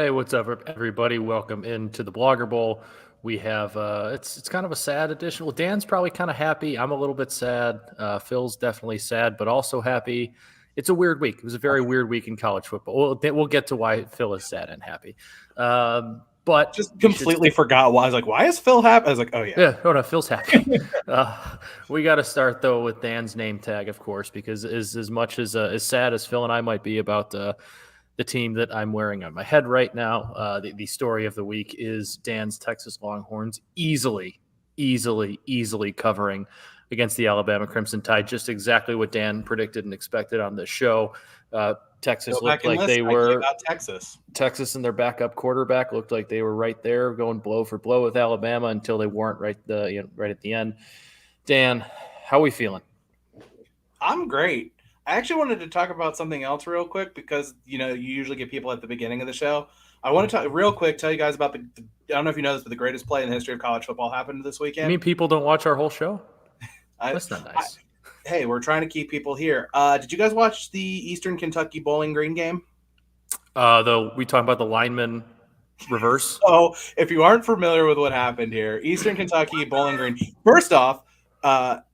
Hey, what's up, everybody? Welcome into the Blogger Bowl. We have it's kind of a sad edition. Well, Dan's probably kind of happy. I'm a little bit sad. Phil's definitely sad, but also happy. It's a weird week. It was a very weird week in college football. We'll get to why Phil is sad and happy. But Just we should completely forgot why. I was like, why is Phil happy? I was like, oh, yeah. Yeah, oh no, Phil's happy. We got to start though with Dan's name tag, of course, because as much as sad as Phil and I might be about the team that I'm wearing on my head right now, the story of the week is Dan's Texas Longhorns easily covering against the Alabama Crimson Tide. Just exactly what Dan predicted and expected on this show. Texas looked like they were Texas and their backup quarterback looked like they were right there going blow for blow with Alabama until they weren't right at the end. Dan, how are we feeling? I'm great. I actually wanted to talk about something else real quick because, you usually get people at the beginning of the show. I want to talk real quick, tell you guys about I don't know if you know this, but the greatest play in the history of college football happened this weekend. You mean people don't watch our whole show? That's not nice. Hey, we're trying to keep people here. Did you guys watch the Eastern Kentucky Bowling Green game? We talk about the lineman reverse. So, if you aren't familiar with what happened here, Eastern Kentucky Bowling Green. First off,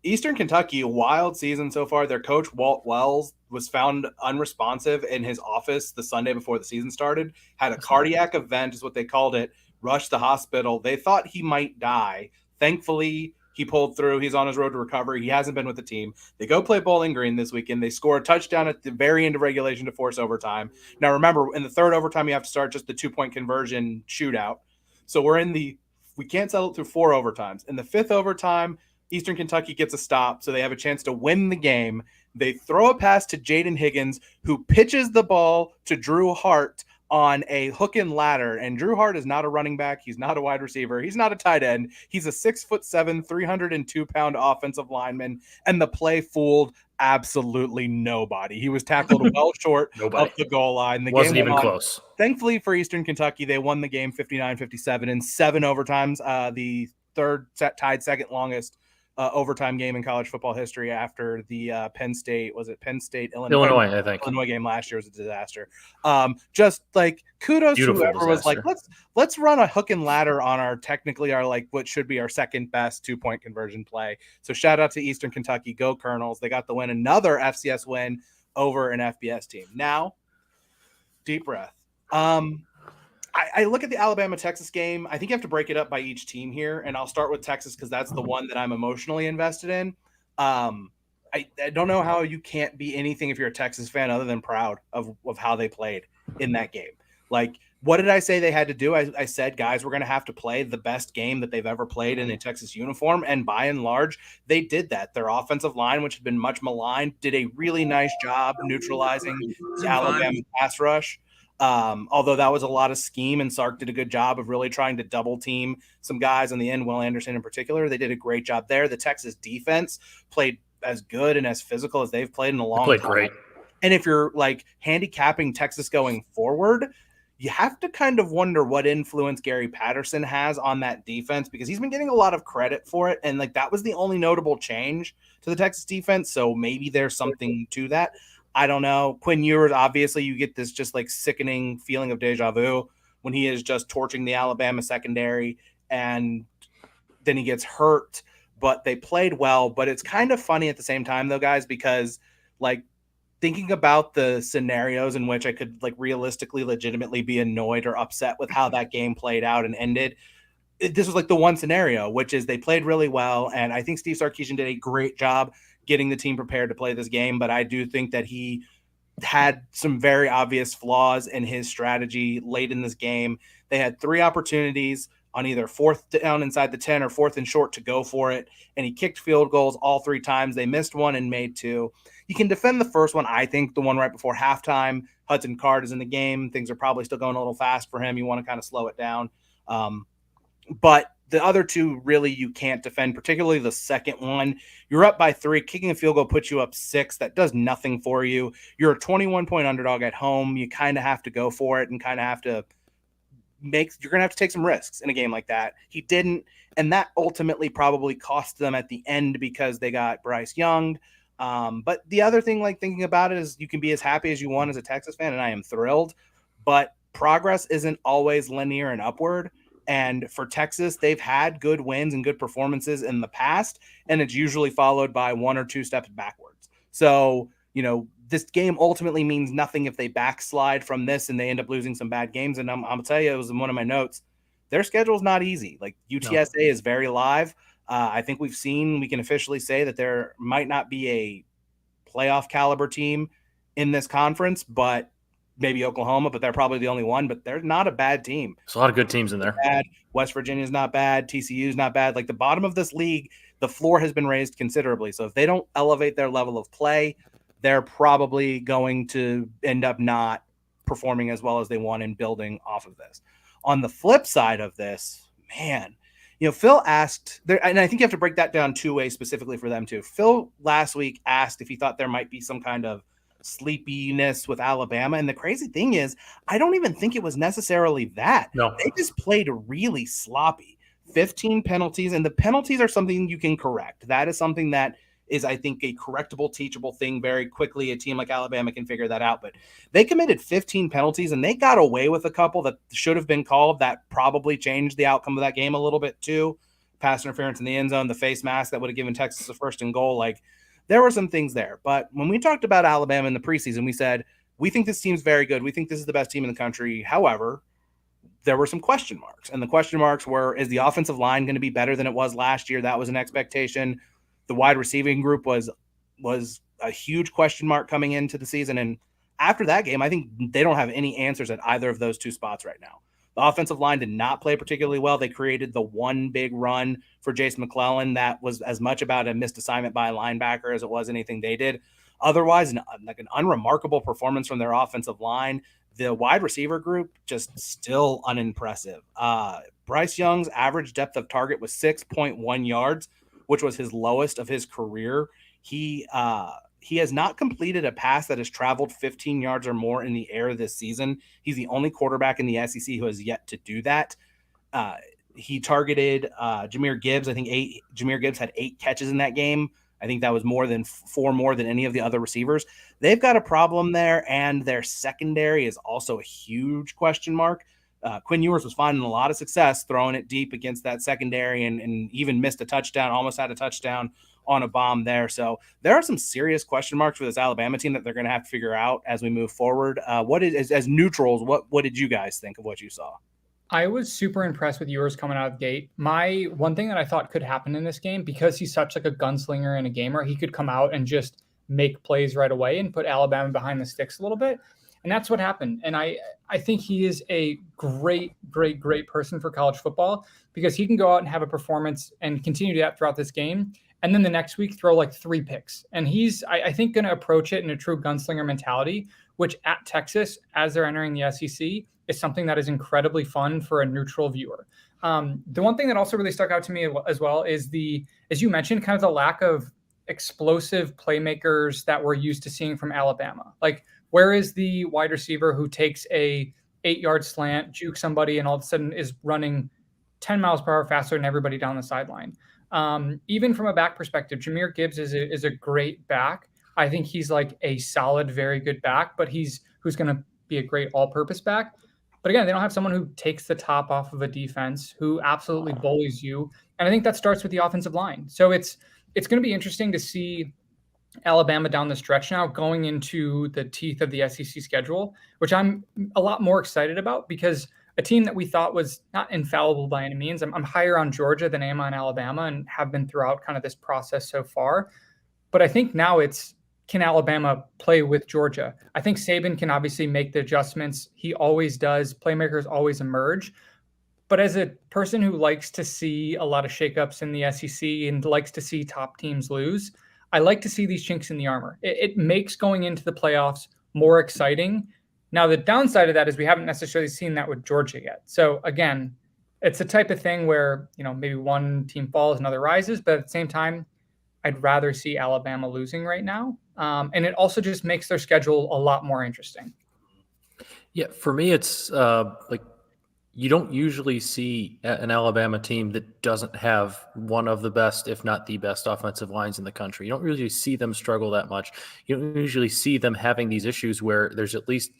Eastern Kentucky, wild season so far. Their coach, Walt Wells, was found unresponsive in his office the Sunday before the season started. Had a cardiac event, is what they called it. Rushed to the hospital. They thought he might die. Thankfully, he pulled through. He's on his road to recovery. He hasn't been with the team. They go play Bowling Green this weekend. They score a touchdown at the very end of regulation to force overtime. Now, remember, in the third overtime, you have to start just the 2-point conversion shootout. So we can't settle it through 4 overtimes. In the 5th overtime, Eastern Kentucky gets a stop, so they have a chance to win the game. They throw a pass to Jaden Higgins, who pitches the ball to Drew Hart on a hook and ladder. And Drew Hart is not a running back. He's not a wide receiver. He's not a tight end. He's a 6'7", 302-pound offensive lineman. And the play fooled absolutely nobody. He was tackled well short of the goal line. The Wasn't game even close. Thankfully for Eastern Kentucky, they won the game 59-57 in 7 overtimes. The third tied second longest overtime game in college football history after the Penn State Illinois, I think. Illinois game last year was a disaster. Just like kudos Beautiful to whoever disaster. was like, let's run a hook and ladder on our what should be our second best 2-point conversion play. So shout out to Eastern Kentucky, go Colonels. They got the win, another FCS win over an FBS team. Now, deep breath. I look at the Alabama-Texas game. I think you have to break it up by each team here, and I'll start with Texas because that's the one that I'm emotionally invested in. I don't know how you can't be anything if you're a Texas fan other than proud of how they played in that game. Like, what did I say they had to do? I said, guys, we're going to have to play the best game that they've ever played in a Texas uniform, and by and large, they did that. Their offensive line, which had been much maligned, did a really nice job neutralizing the Alabama pass rush. Although that was a lot of scheme, and Sark did a good job of really trying to double team some guys on the end, Will Anderson in particular. They did a great job there. The Texas defense played as good and as physical as they've played in a long time. Great. And if you're like handicapping Texas going forward, you have to kind of wonder what influence Gary Patterson has on that defense, because he's been getting a lot of credit for it. And like, that was the only notable change to the Texas defense. So maybe there's something to that. I don't know. Quinn Ewers, obviously, you get this just like sickening feeling of deja vu when he is just torching the Alabama secondary, and then he gets hurt. But they played well. But it's kind of funny at the same time, though, guys, because like thinking about the scenarios in which I could like realistically, legitimately be annoyed or upset with how that game played out and ended. This was like the one scenario, which is they played really well. And I think Steve Sarkisian did a great job getting the team prepared to play this game. But I do think that he had some very obvious flaws in his strategy late in this game. They had 3 opportunities on either 4th down inside the 10 or 4th and short to go for it. And he kicked field goals all 3 times. They missed 1 and made 2. You can defend the first one. I think the one right before halftime, Hudson Card is in the game. Things are probably still going a little fast for him. You want to kind of slow it down. But the other 2, really, you can't defend, particularly the second one. You're up by 3. Kicking a field goal puts you up 6. That does nothing for you. You're a 21-point underdog at home. You kind of have to go for it and kind of have to you're going to have to take some risks in a game like that. He didn't, and that ultimately probably cost them at the end because they got Bryce Young. But the other thing, like thinking about it, is you can be as happy as you want as a Texas fan, and I am thrilled. But progress isn't always linear and upward. And for Texas, they've had good wins and good performances in the past, and it's usually followed by 1 or 2 steps backwards. So, this game ultimately means nothing if they backslide from this and they end up losing some bad games. And I'm going to tell you, it was in one of my notes, their schedule is not easy. Like UTSA is very live. I think we can officially say that there might not be a playoff caliber team in this conference, but maybe Oklahoma, but they're probably the only one. But they're not a bad team. There's a lot of good teams in there. West Virginia's not bad. TCU's not bad. Like the bottom of this league, the floor has been raised considerably. So if they don't elevate their level of play, they're probably going to end up not performing as well as they want in building off of this. On the flip side of this, man, Phil asked there, and I think you have to break that down 2 ways specifically for them too. Phil last week asked if he thought there might be some kind of sleepiness with Alabama. And the crazy thing is, I don't even think it was necessarily that. No. They just played really sloppy. 15 penalties, and the penalties are something you can correct. That is something that is, I think, a correctable, teachable thing very quickly. A team like Alabama can figure that out. But they committed 15 penalties, and they got away with a couple that should have been called that probably changed the outcome of that game a little bit too. Pass interference in the end zone, the face mask that would have given Texas a 1st and goal. Like, there were some things there. But when we talked about Alabama in the preseason, we said, we think this team's very good. We think this is the best team in the country. However, there were some question marks. And the question marks were, is the offensive line going to be better than it was last year? That was an expectation. The wide receiving group was a huge question mark coming into the season. And after that game, I think they don't have any answers at either of those 2 spots right now. The offensive line did not play particularly well. They created the one big run for Jason McClellan that was as much about a missed assignment by a linebacker as it was anything they did. Otherwise, like an unremarkable performance from their offensive line. The wide receiver group just still unimpressive. Bryce Young's average depth of target was 6.1 yards, which was his lowest of his career. He has not completed a pass that has traveled 15 yards or more in the air this season. He's the only quarterback in the SEC who has yet to do that. He targeted Jahmyr Gibbs. I think Jahmyr Gibbs had 8 catches in that game. I think that was more than 4 more than any of the other receivers. They've got a problem there, and their secondary is also a huge question mark. Quinn Ewers was finding a lot of success throwing it deep against that secondary and even missed a touchdown, almost had a touchdown on a bomb there. So there are some serious question marks for this Alabama team that they're going to have to figure out as we move forward. As neutrals, what did you guys think of what you saw? I was super impressed with Ewers coming out of the gate. My one thing that I thought could happen in this game, because he's such like a gunslinger and a gamer, he could come out and just make plays right away and put Alabama behind the sticks a little bit. And that's what happened. And I think he is a great person for college football, because he can go out and have a performance and continue to that throughout this game. And then the next week throw like 3 picks. And he's, I think, going to approach it in a true gunslinger mentality, which at Texas, as they're entering the SEC, is something that is incredibly fun for a neutral viewer. The one thing that also really stuck out to me as well is as you mentioned, kind of the lack of explosive playmakers that we're used to seeing from Alabama. Like, where is the wide receiver who takes a 8-yard slant, juke somebody, and all of a sudden is running 10 miles per hour faster than everybody down the sideline? Even from a back perspective, Jahmyr Gibbs is a great back. I think he's like a solid, very good back, but who's going to be a great all-purpose back. But again, they don't have someone who takes the top off of a defense, who absolutely bullies you. And I think that starts with the offensive line. So it's going to be interesting to see Alabama down the stretch now, going into the teeth of the SEC schedule, which I'm a lot more excited about, because a team that we thought was not infallible by any means. I'm higher on Georgia than I am on Alabama, and have been throughout kind of this process so far. But I think now can Alabama play with Georgia? I think Saban can obviously make the adjustments. He always does. Playmakers always emerge. But as a person who likes to see a lot of shakeups in the SEC and likes to see top teams lose, I like to see these chinks in the armor. It makes going into the playoffs more exciting. Now, the downside of that is we haven't necessarily seen that with Georgia yet. So again, it's a type of thing where, maybe one team falls, another rises, but at the same time, I'd rather see Alabama losing right now. And it also just makes their schedule a lot more interesting. Yeah, for me, it's like you don't usually see an Alabama team that doesn't have one of the best, if not the best, offensive lines in the country. You don't usually see them struggle that much. You don't usually see them having these issues where there's at least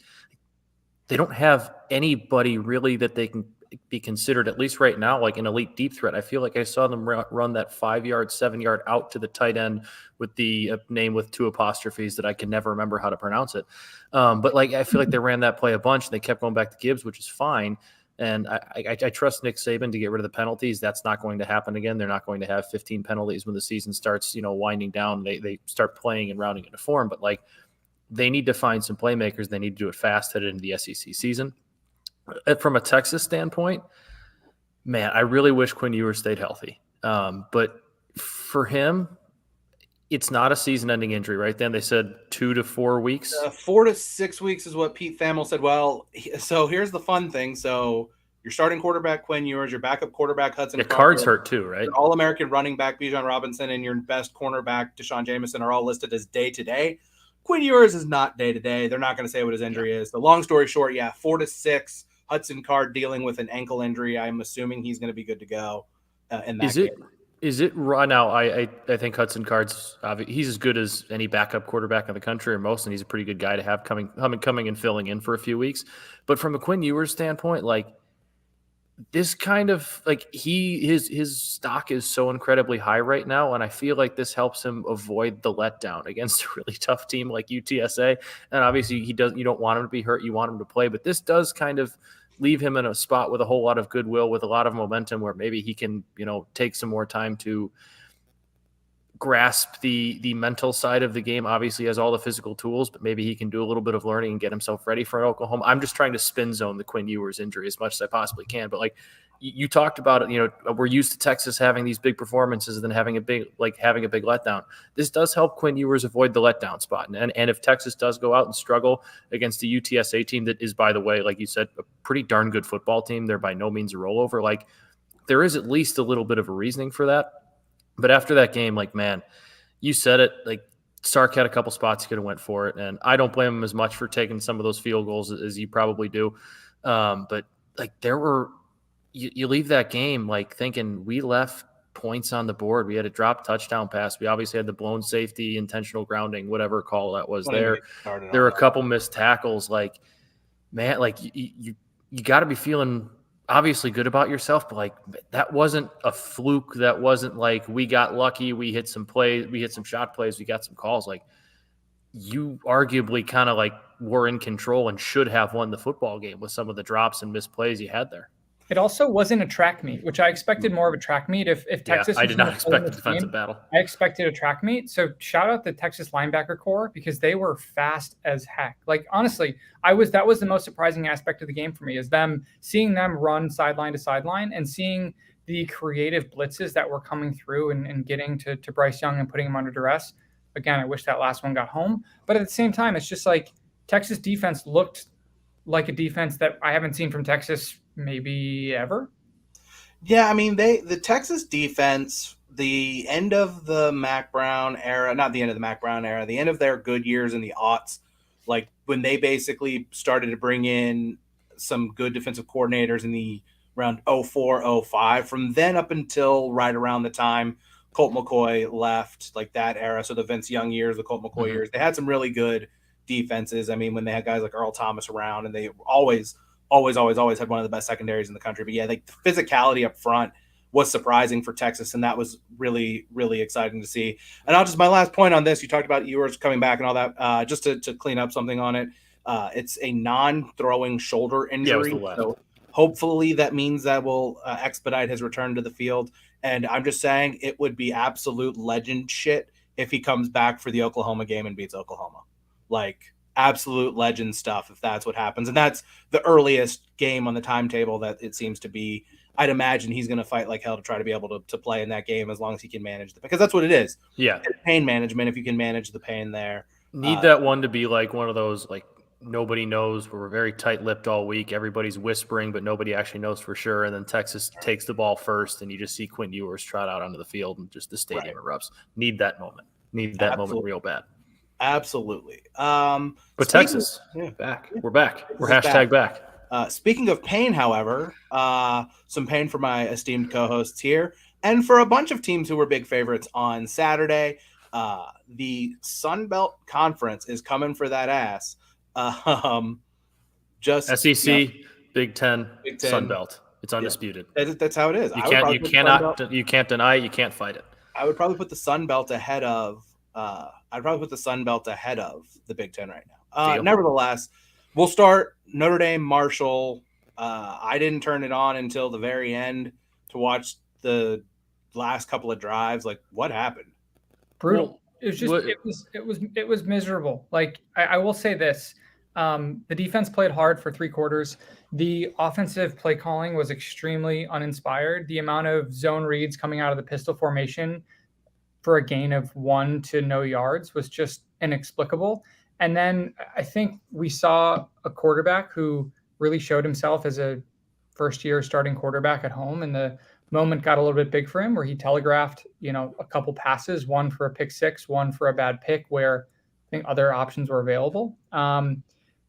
they don't have anybody really that they can be considered, at least right now, like an elite deep threat. I feel like I saw them run that 5-yard, 7-yard out to the tight end with the name with 2 apostrophes that I can never remember how to pronounce it. But like, I feel like they ran that play a bunch and they kept going back to Gibbs, which is fine. And I trust Nick Saban to get rid of the penalties. That's not going to happen again. They're not going to have 15 penalties when the season starts, winding down. They start playing and rounding into form. But like, they need to find some playmakers. They need to do it fast headed into the SEC season. From a Texas standpoint, man, I really wish Quinn Ewers stayed healthy. But for him, it's not a season-ending injury, right? Then they said 2 to 4 weeks. 4 to 6 weeks is what Pete Thamel said. Well, so here's the fun thing. So your starting quarterback Quinn Ewers, your backup quarterback Hudson Card's hurt too, right? Your All-American running back Bijan Robinson and your best cornerback Deshaun Jameson are all listed as day-to-day. Quinn Ewers is not day-to-day. They're not going to say what his injury is. The long story short, 4 to 6. Hudson Card dealing with an ankle injury. I'm assuming he's going to be good to go in that game. Is it right now? I think Hudson Card's he's as good as any backup quarterback in the country or most, and he's a pretty good guy to have coming and filling in for a few weeks. But from a Quinn Ewers standpoint, like this kind of like his stock is so incredibly high right now, and I feel like this helps him avoid the letdown against a really tough team like UTSA. And obviously, you don't want him to be hurt; you want him to play. But this does kind of leave him in a spot with a whole lot of goodwill, with a lot of momentum, where maybe he can take some more time to grasp the mental side of the game. Obviously, he has all the physical tools, but maybe he can do a little bit of learning and get himself ready for Oklahoma. I'm just trying to spin zone the Quinn Ewers injury as much as I possibly can. But like you talked about it, we're used to Texas having these big performances and then having a big letdown. This does help Quinn Ewers avoid the letdown spot. And if Texas does go out and struggle against the UTSA team that is, by the way, like you said, a pretty darn good football team, they're by no means a rollover. Like there is at least a little bit of a reasoning for that. But after that game, like, man, you said it, like Sark had a couple spots he could have went for it. And I don't blame him as much for taking some of those field goals as you probably do. But like you leave that game like thinking we left points on the board. We had a drop touchdown pass. We obviously had the blown safety, intentional grounding, whatever call that was there. There were a couple missed tackles. Like, man, like you got to be feeling obviously good about yourself, but like that wasn't a fluke. That wasn't like we got lucky. We hit some plays. We hit some shot plays. We got some calls. Like you arguably kind of like were in control and should have won the football game with some of the drops and missed plays you had there. It also wasn't a track meet, which I expected more of a track meet. If Texas, I did not expect a defensive battle. I expected a track meet. So shout out the Texas linebacker core because they were fast as heck. Like honestly, that was the most surprising aspect of the game for me is seeing them run sideline to sideline and seeing the creative blitzes that were coming through and getting to Bryce Young and putting him under duress. Again, I wish that last one got home, but at the same time, it's just like Texas defense looked like a defense that I haven't seen from Texas maybe ever. Yeah, I mean, the Texas defense, the end of the Mac Brown era, not the end of the Mac Brown era, the end of their good years in the aughts, like when they basically started to bring in some good defensive coordinators in the around 04, 05, from then up until right around the time Colt McCoy left, like that era. So the Vince Young years, the Colt McCoy years, they had some really good defenses. I mean, when they had guys like Earl Thomas around, and they always had one of the best secondaries in the country. But yeah, like the physicality up front was surprising for Texas, and that was really, really exciting to see. And my last point on this, you talked about Ewers coming back and all that, just to clean up something on it. It's a non-throwing shoulder injury. Yeah, so hopefully that means that will expedite his return to the field. And I'm just saying it would be absolute legend shit if he comes back for the Oklahoma game and beats Oklahoma. Like absolute legend stuff if that's what happens. And that's the earliest game on the timetable that it seems to be. I'd imagine he's going to fight like hell to try to be able to play in that game as long as he can manage because that's what it is. Yeah. It's pain management. If you can manage the pain there. Need that one to be like one of those, like nobody knows. We're very tight-lipped all week. Everybody's whispering, but nobody actually knows for sure. And then Texas takes the ball first and you just see Quinn Ewers trot out onto the field and just the stadium erupts. Need that moment. Moment real bad. Absolutely. But Texas, back. We're back. We're hashtag back. Speaking of pain, however, some pain for my esteemed co-hosts here and for a bunch of teams who were big favorites on Saturday. The Sun Belt Conference is coming for that ass. Just SEC, Big Ten, Sun Belt. It's undisputed. Yeah. That's how it is. You can't deny it. You can't fight it. I would probably put the Sun Belt ahead of. I'd probably put the Sun Belt ahead of the Big Ten right now. Nevertheless, we'll start Notre Dame, Marshall. I didn't turn it on until the very end to watch the last couple of drives. Like, what happened? Brutal. It was just it was miserable. Like, I will say this. The defense played hard for 3 quarters. The offensive play calling was extremely uninspired. The amount of zone reads coming out of the pistol formation for a gain of 1 to no yards was just inexplicable. And then I think we saw a quarterback who really showed himself as a first-year starting quarterback at home, and the moment got a little bit big for him, where he telegraphed, a couple passes, one for a pick six, one for a bad pick, where I think other options were available.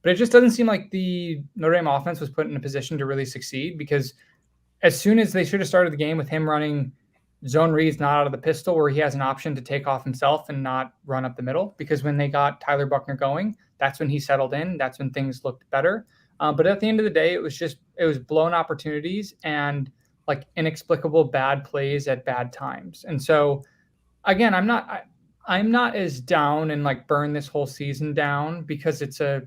But it just doesn't seem like the Notre Dame offense was put in a position to really succeed, because as soon as they should have started the game with him running zone reads not out of the pistol, where he has an option to take off himself and not run up the middle, because when they got Tyler Buchner going, that's when he settled in. That's when things looked better. But at the end of the day, it was blown opportunities and like inexplicable bad plays at bad times. And so again, I'm not as down and like burn this whole season down, because it's a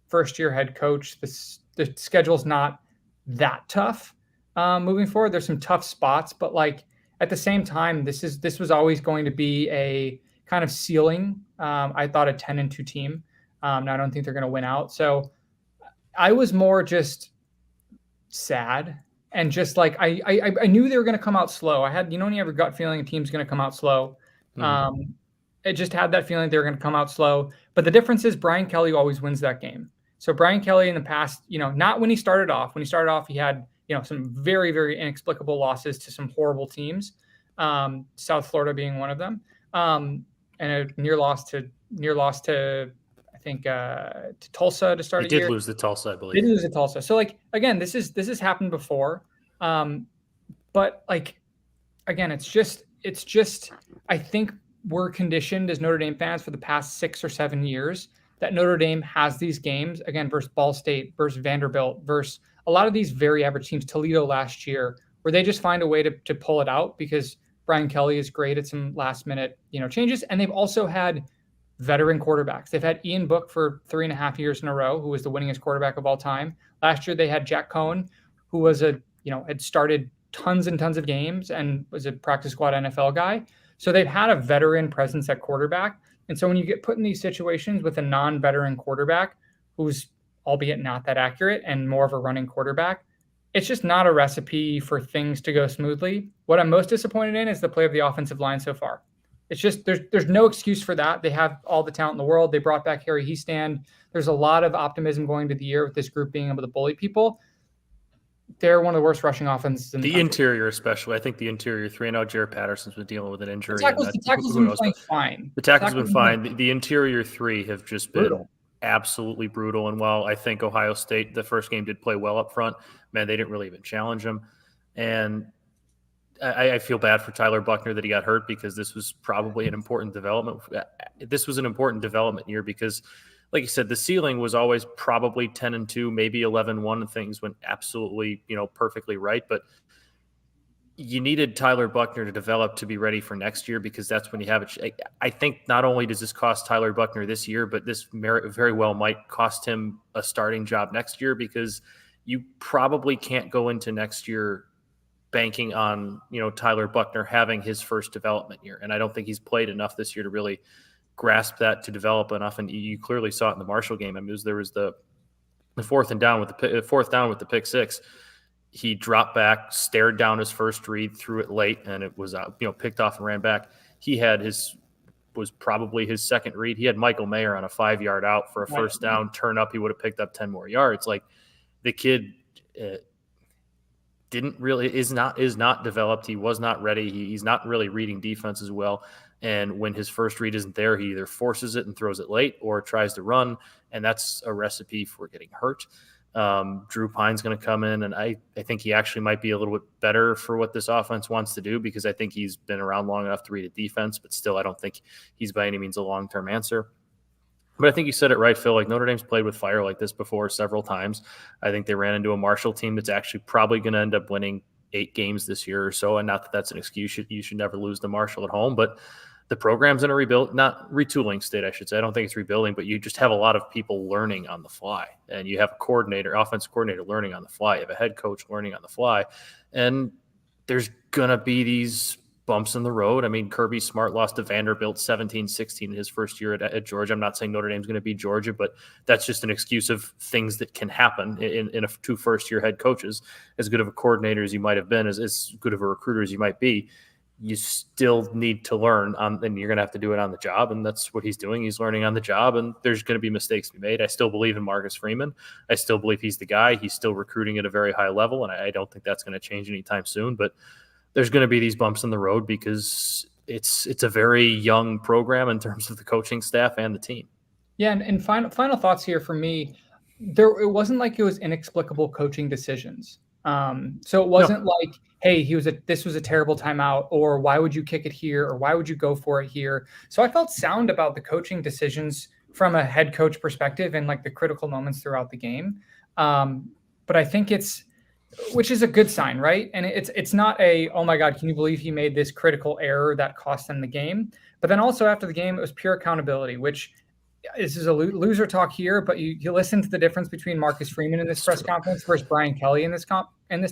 first-year head coach. The schedule's not that tough moving forward. There's some tough spots, but like at the same time, this was always going to be a kind of ceiling. I thought a 10-2 team. Now I don't think they're going to win out. So I was more just sad, and just like I knew they were going to come out slow. I had, when you have a gut feeling a team's going to come out slow. It just had that feeling they were going to come out slow. But the difference is Brian Kelly always wins that game. So Brian Kelly in the past, not when he started off. When he started off, he had some very, very inexplicable losses to some horrible teams, South Florida being one of them, and a near loss to I think to Tulsa to start. He did lose to Tulsa, I believe. Did lose to Tulsa. So like again, this has happened before, but like again, it's just I think we're conditioned as Notre Dame fans for the past 6 or 7 years that Notre Dame has these games again versus Ball State, versus Vanderbilt, versus a lot of these very average teams, Toledo last year, where they just find a way to pull it out because Brian Kelly is great at some last minute, changes. And they've also had veteran quarterbacks. They've had Ian Book for 3.5 years in a row, who was the winningest quarterback of all time. Last year, they had Jack Cohn, who was had started tons and tons of games and was a practice squad NFL guy. So they've had a veteran presence at quarterback. And so when you get put in these situations with a non-veteran quarterback who's albeit not that accurate and more of a running quarterback, it's just not a recipe for things to go smoothly. What I'm most disappointed in is the play of the offensive line so far. It's just there's no excuse for that. They have all the talent in the world. They brought back Harry Heastand. There's a lot of optimism going to the year with this group being able to bully people. They're one of the worst rushing offenses in the country. Interior, especially. I think the interior 3-0. Jared Patterson's been dealing with an injury. The tackles have been playing fine. The tackles have been fine. The interior 3 have just been absolutely brutal. And while I think Ohio State, the first game, did play well up front, man, they didn't really even challenge them. And I feel bad for Tyler Buchner that he got hurt, because this was probably an important development. This was an important development year because, like you said, the ceiling was always probably 10-2, maybe 11-1, and things went absolutely, perfectly right. But you needed Tyler Buchner to develop to be ready for next year, because that's when you have it. I think not only does this cost Tyler Buchner this year, but this very well might cost him a starting job next year, because you probably can't go into next year banking on, Tyler Buchner having his first development year. And I don't think he's played enough this year to really grasp that, to develop enough. And you clearly saw it in the Marshall game. I mean, there was the fourth down with the pick six. He dropped back, stared down his first read, threw it late, and it was picked off and ran back. He had was probably his second read. He had Michael Mayer on a 5-yard out for a first down turn up. He would have picked up 10 more yards. Like, the kid is not developed. He was not ready. He's not really reading defense as well. And when his first read isn't there, he either forces it and throws it late or tries to run. And that's a recipe for getting hurt. Drew Pine's going to come in, and I think he actually might be a little bit better for what this offense wants to do, because I think he's been around long enough to read a defense, but still I don't think he's by any means a long-term answer. But I think you said it right, Phil. Like Notre Dame's played with fire like this before several times. I think they ran into a Marshall team that's actually probably going to end up winning 8 games this year or so. And not that that's an excuse. You should never lose to Marshall at home. But the program's in a not retooling state, I should say. I don't think it's rebuilding, but you just have a lot of people learning on the fly. And you have a offensive coordinator learning on the fly. You have a head coach learning on the fly. And there's going to be these bumps in the road. I mean, Kirby Smart lost to Vanderbilt 17-16 in his first year at Georgia. I'm not saying Notre Dame's going to beat Georgia, but that's just an excuse of things that can happen in 2 first-year head coaches. As good of a coordinator as you might have been, as good of a recruiter as you might be, you still need to learn and you're going to have to do it on the job. And that's what he's doing. He's learning on the job, and there's going to be mistakes to be made. I still believe in Marcus Freeman. I still believe he's the guy. He's still recruiting at a very high level, and I don't think that's going to change anytime soon. But there's going to be these bumps in the road because it's a very young program in terms of the coaching staff and the team. Yeah, and final thoughts here for me. It wasn't like it was inexplicable coaching decisions. So it wasn't like, hey, this was a terrible timeout, or why would you kick it here, or why would you go for it here? So I felt sound about the coaching decisions from a head coach perspective and like the critical moments throughout the game. But I think which is a good sign, right? And it's not oh my God, can you believe he made this critical error that cost them the game? But then also after the game, it was pure accountability, which this is a loser talk here, but you listen to the difference between Marcus Freeman in this press conference versus Brian Kelly in this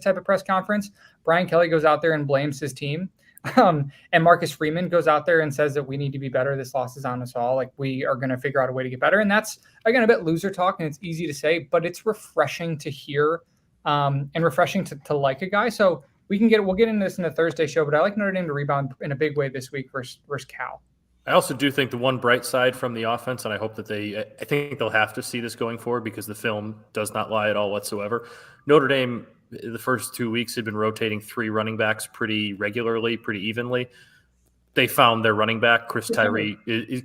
type of press conference. Brian Kelly goes out there and blames his team. And Marcus Freeman goes out there and says that we need to be better. This loss is on us all. Like, we are going to figure out a way to get better. And that's, again, a bit loser talk, and it's easy to say, but it's refreshing to hear and refreshing to like a guy. So we'll get into this in the Thursday show, but I like Notre Dame to rebound in a big way this week versus Cal. I also do think the one bright side from the offense, and I hope that I think they'll have to see this going forward because the film does not lie at all whatsoever. Notre Dame, the first 2 weeks, had been rotating 3 running backs pretty regularly, pretty evenly. They found their running back, Chris Tyree.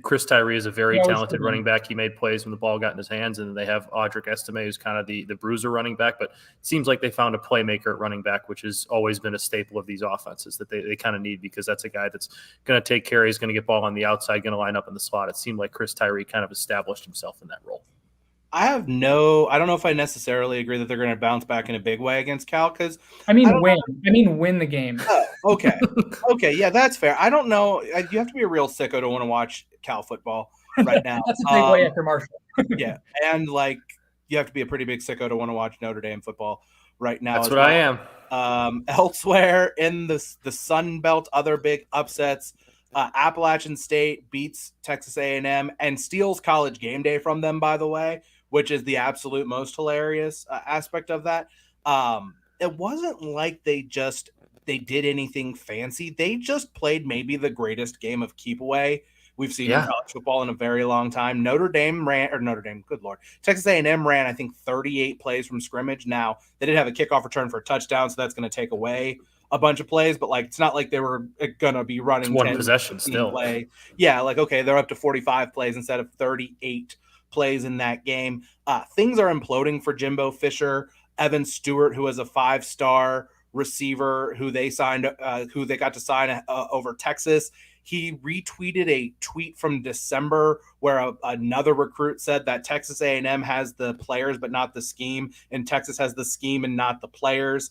Chris Tyree is a very talented running back. He made plays when the ball got in his hands, and then they have Audric Estime, who's kind of the bruiser running back. But it seems like they found a playmaker at running back, which has always been a staple of these offenses that they kind of need, because that's a guy that's going to take care. He's going to get ball on the outside, going to line up in the slot. It seemed like Chris Tyree kind of established himself in that role. I don't know if I necessarily agree that they're going to bounce back in a big way against Cal, because win the game. Okay. Yeah, that's fair. I don't know. You have to be a real sicko to want to watch Cal football right now. That's a big way after Marshall. Yeah. And like, you have to be a pretty big sicko to want to watch Notre Dame football right now. That's what I am. Elsewhere in the Sun Belt, other big upsets. Appalachian State beats Texas A&M and steals College Game Day from them, by the way, which is the absolute most hilarious aspect of that. It wasn't like they did anything fancy. They just played maybe the greatest game of keep away we've seen in college football in a very long time. Texas A&M ran, I think, 38 plays from scrimmage. Now, they did have a kickoff return for a touchdown, so that's going to take away a bunch of plays, but like, it's not like they were going to be running 10 possession still. Play. Yeah, like, okay, they're up to 45 plays instead of 38 plays in that game. Things are imploding for Jimbo Fisher. Evan Stewart, who is a 5-star receiver who they got to sign over Texas. He retweeted a tweet from December where another recruit said that Texas A&M has the players but not the scheme, and Texas has the scheme and not the players.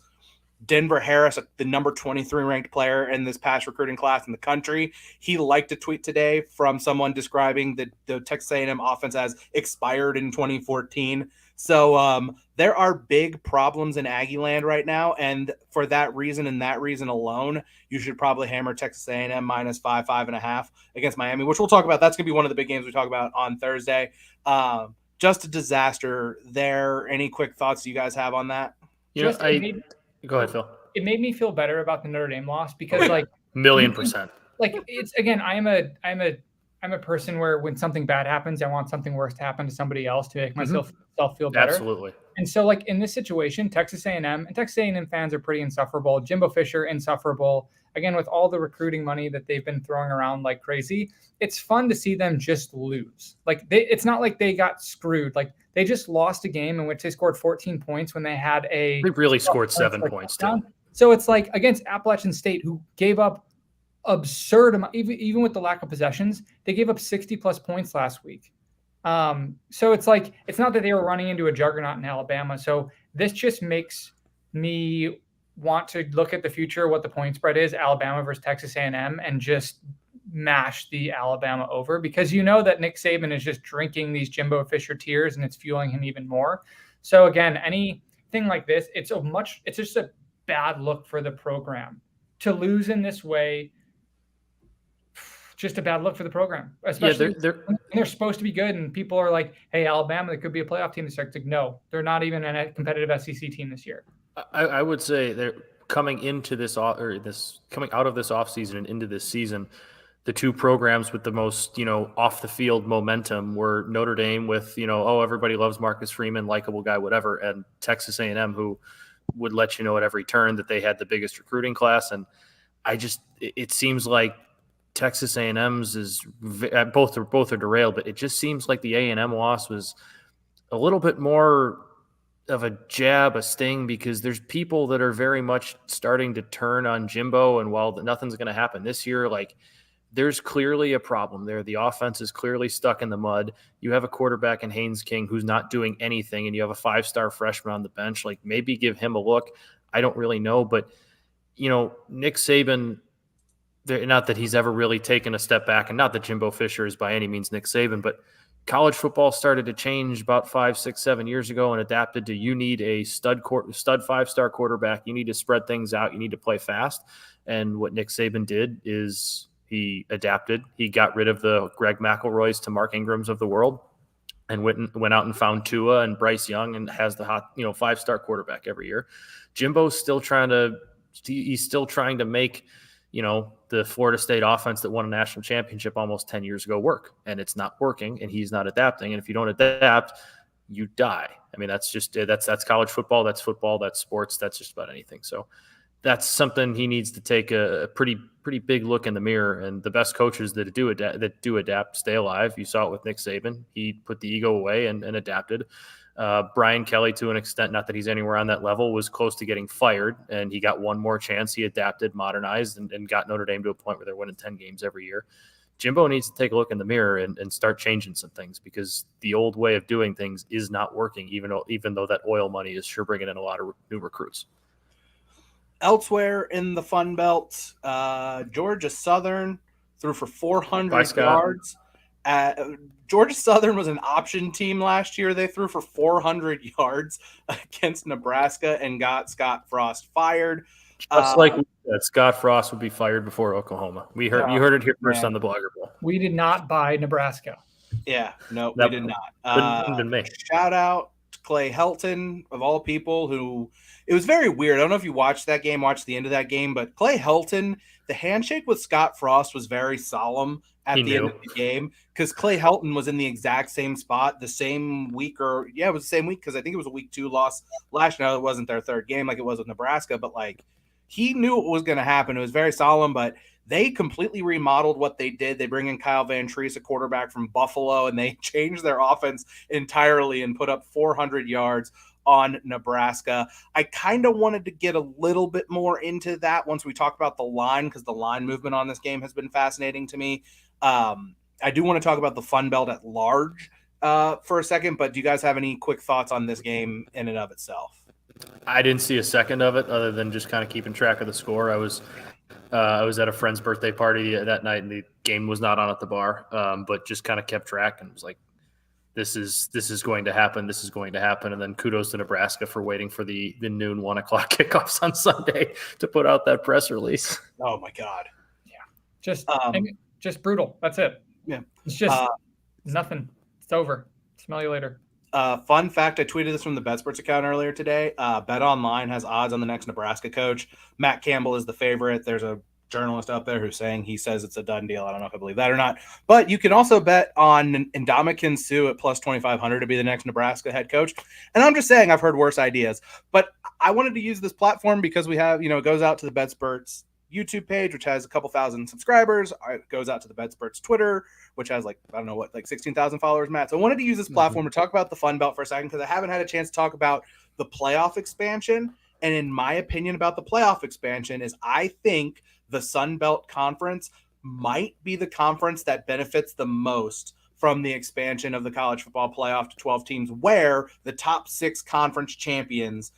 Denver Harris, the number 23 ranked player in this past recruiting class in the country, he liked a tweet today from someone describing the Texas A&M offense as expired in 2014. So there are big problems in Aggie land right now, and for that reason and that reason alone, you should probably hammer Texas A&M -5, 5.5 against Miami, which we'll talk about. That's going to be one of the big games we talk about on Thursday. Just a disaster there. Any quick thoughts you guys have on that? Go ahead, Phil. It made me feel better about the Notre Dame loss because, like, 1,000,000%. Like, it's, again, I'm a person where when something bad happens, I want something worse to happen to somebody else to make myself feel better. Absolutely. And so, like, in this situation, Texas A&M fans are pretty insufferable. Jimbo Fisher, insufferable. Again, with all the recruiting money that they've been throwing around like crazy, it's fun to see them just lose. Like, it's not like they got screwed. Like, they just lost a game in which they scored 14 points when they had they really scored 7 points too. So it's like against Appalachian State, who gave up absurd amount, even with the lack of possessions, they gave up 60 plus points last week. So it's like, it's not that they were running into a juggernaut in Alabama. So this just makes me want to look at the future, what the point spread is, Alabama versus Texas A&M, and just mash the Alabama over, because you know that Nick Saban is just drinking these Jimbo Fisher tears and it's fueling him even more. So again, anything like this, it's just a bad look for the program. To lose in this way, just a bad look for the program, especially when they're supposed to be good and people are like, hey, Alabama, they could be a playoff team this year. It's like, no, they're not even a competitive SEC team this year. I would say they're coming into coming out of this offseason and into this season, the two programs with the most, off the field momentum were Notre Dame with, everybody loves Marcus Freeman, likable guy, whatever, and Texas A&M, who would let you know at every turn that they had the biggest recruiting class. And it seems like Texas A&M's is both are derailed, but it just seems like the A&M loss was a little bit more of a jab, a sting, because there's people that are very much starting to turn on Jimbo. And while nothing's going to happen this year, like, there's clearly a problem there. The offense is clearly stuck in the mud. You have a quarterback in Haynes King who's not doing anything, and you have a 5-star freshman on the bench. Like, maybe give him a look. I don't really know, but Nick Saban, not that he's ever really taken a step back, and not that Jimbo Fisher is by any means Nick Saban, but college football started to change about 5, 6, 7 years ago and adapted to, you need a stud 5-star quarterback. You need to spread things out. You need to play fast. And what Nick Saban did is he adapted. He got rid of the Greg McElroys to Mark Ingrams of the world and went out and found Tua and Bryce Young and has the hot, 5-star quarterback every year. Jimbo's still trying to make, the Florida State offense that won a national championship almost 10 years ago work, and it's not working, and he's not adapting. And if you don't adapt, you die. I mean, that's college football. That's football. That's sports. That's just about anything. So that's something he needs to take a pretty big look in the mirror. And the best coaches that do adapt stay alive. You saw it with Nick Saban. He put the ego away and adapted. Brian Kelly, to an extent, not that he's anywhere on that level, was close to getting fired, and he got one more chance. He adapted, modernized, and got Notre Dame to a point where they're winning 10 games every year. Jimbo needs to take a look in the mirror and start changing some things, because the old way of doing things is not working, even though that oil money is sure bringing in a lot of new recruits. Elsewhere in the Fun Belt, Georgia Southern threw for 400 yards. Georgia Southern was an option team last year. They threw for 400 yards against Nebraska and got Scott Frost fired. Just like Scott Frost would be fired before Oklahoma. You heard it here first on the Blogger Bowl. We did not buy Nebraska. Yeah, no, we did not. Shout out to Clay Helton, of all people, who it was very weird. I don't know if you watched the end of that game, but Clay Helton, the handshake with Scott Frost was very solemn at the end of the game, because Clay Helton was in the exact same spot the same week, it was the same week, because I think it was a week 2 loss last year. It wasn't their third game like it was with Nebraska, but like, he knew what was going to happen. It was very solemn, but they completely remodeled what they did. They bring in Kyle Van Treese, a quarterback from Buffalo, and they changed their offense entirely and put up 400 yards on Nebraska. I kind of wanted to get a little bit more into that once we talk about the line, because the line movement on this game has been fascinating to me. I do want to talk about the Fun Belt at large for a second, but do you guys have any quick thoughts on this game in and of itself? I didn't see a second of it, other than just kind of keeping track of the score. I was at a friend's birthday party that night, and the game was not on at the bar, but just kind of kept track and was like, this is going to happen. This is going to happen. And then kudos to Nebraska for waiting for the noon 1 o'clock kickoffs on Sunday to put out that press release. Oh my God. Yeah. Just brutal. That's it. Yeah. It's just nothing. It's over. Smell you later. Fun fact, I tweeted this from the BetSports account earlier today. BetOnline has odds on the next Nebraska coach. Matt Campbell is the favorite. There's a journalist out there he says it's a done deal. I don't know if I believe that or not. But you can also bet on Ndamukong Suh at plus 2,500 to be the next Nebraska head coach. And I'm just saying, I've heard worse ideas. But I wanted to use this platform because we have, it goes out to the BetSports YouTube page, which has a couple thousand subscribers. It goes out to the BetSports Twitter, which has 16,000 followers, Matt. So I wanted to use this platform to talk about the Fun Belt for a second, because I haven't had a chance to talk about the playoff expansion. And in my opinion about the playoff expansion is, I think the Sun Belt Conference might be the conference that benefits the most from the expansion of the college football playoff to 12 teams, where the top 6 conference champions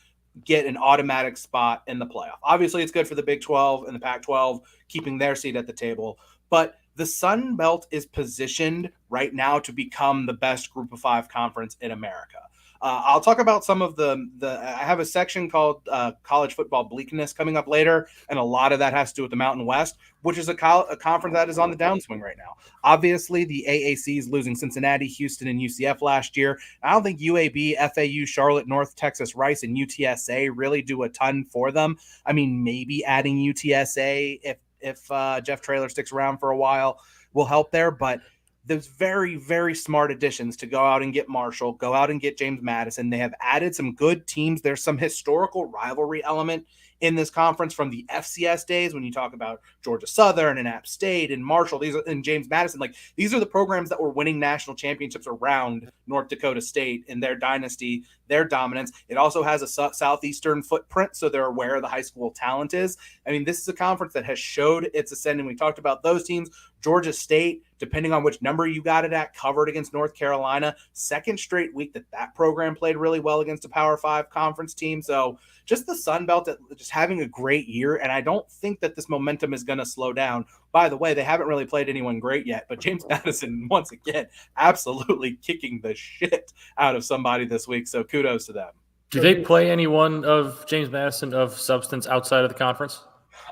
get an automatic spot in the playoff. Obviously, it's good for the Big 12 and the Pac-12, keeping their seat at the table. But the Sun Belt is positioned right now to become the best Group of 5 conference in America. I'll talk about some of I have a section called college football bleakness coming up later, and a lot of that has to do with the Mountain West, which is a conference that is on the downswing right now. Obviously, the AAC is losing Cincinnati, Houston, and UCF last year. I don't think UAB, FAU, Charlotte, North Texas, Rice, and UTSA really do a ton for them. I mean, maybe adding UTSA if Jeff Traylor sticks around for a while will help there, but those very, very smart additions to go out and get Marshall, go out and get James Madison. They have added some good teams. There's some historical rivalry element in this conference from the FCS days when you talk about Georgia Southern and App State and Marshall, and James Madison. Like, these are the programs that were winning national championships around North Dakota State in their dynasty, their dominance. It also has a southeastern footprint, so they're aware of the high school talent is. I mean, this is a conference that has showed its ascending. We talked about those teams. Georgia State, depending on which number you got it at, covered against North Carolina. Second straight week that program played really well against a Power 5 conference team. So just the Sun Belt just having a great year, and I don't think that this momentum is going to slow down. By the way, they haven't really played anyone great yet, but James Madison, once again, absolutely kicking the shit out of somebody this week, so kudos to them. Do they play anyone of James Madison of substance outside of the conference?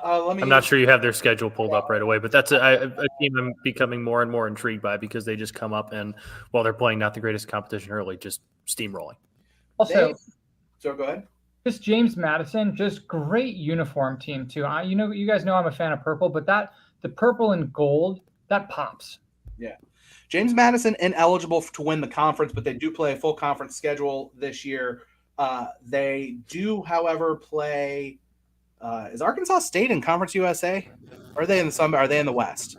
I'm not sure you have their schedule pulled up right away, but that's a team I'm becoming more and more intrigued by because they just come up and, while they're playing not the greatest competition early, just steamrolling. Also, so go ahead. Just James Madison, just great uniform team too. You guys know I'm a fan of purple, but the purple and gold, that pops. Yeah. James Madison ineligible to win the conference, but they do play a full conference schedule this year. They do, however, play. Is Arkansas State in Conference USA? Or are they in the West?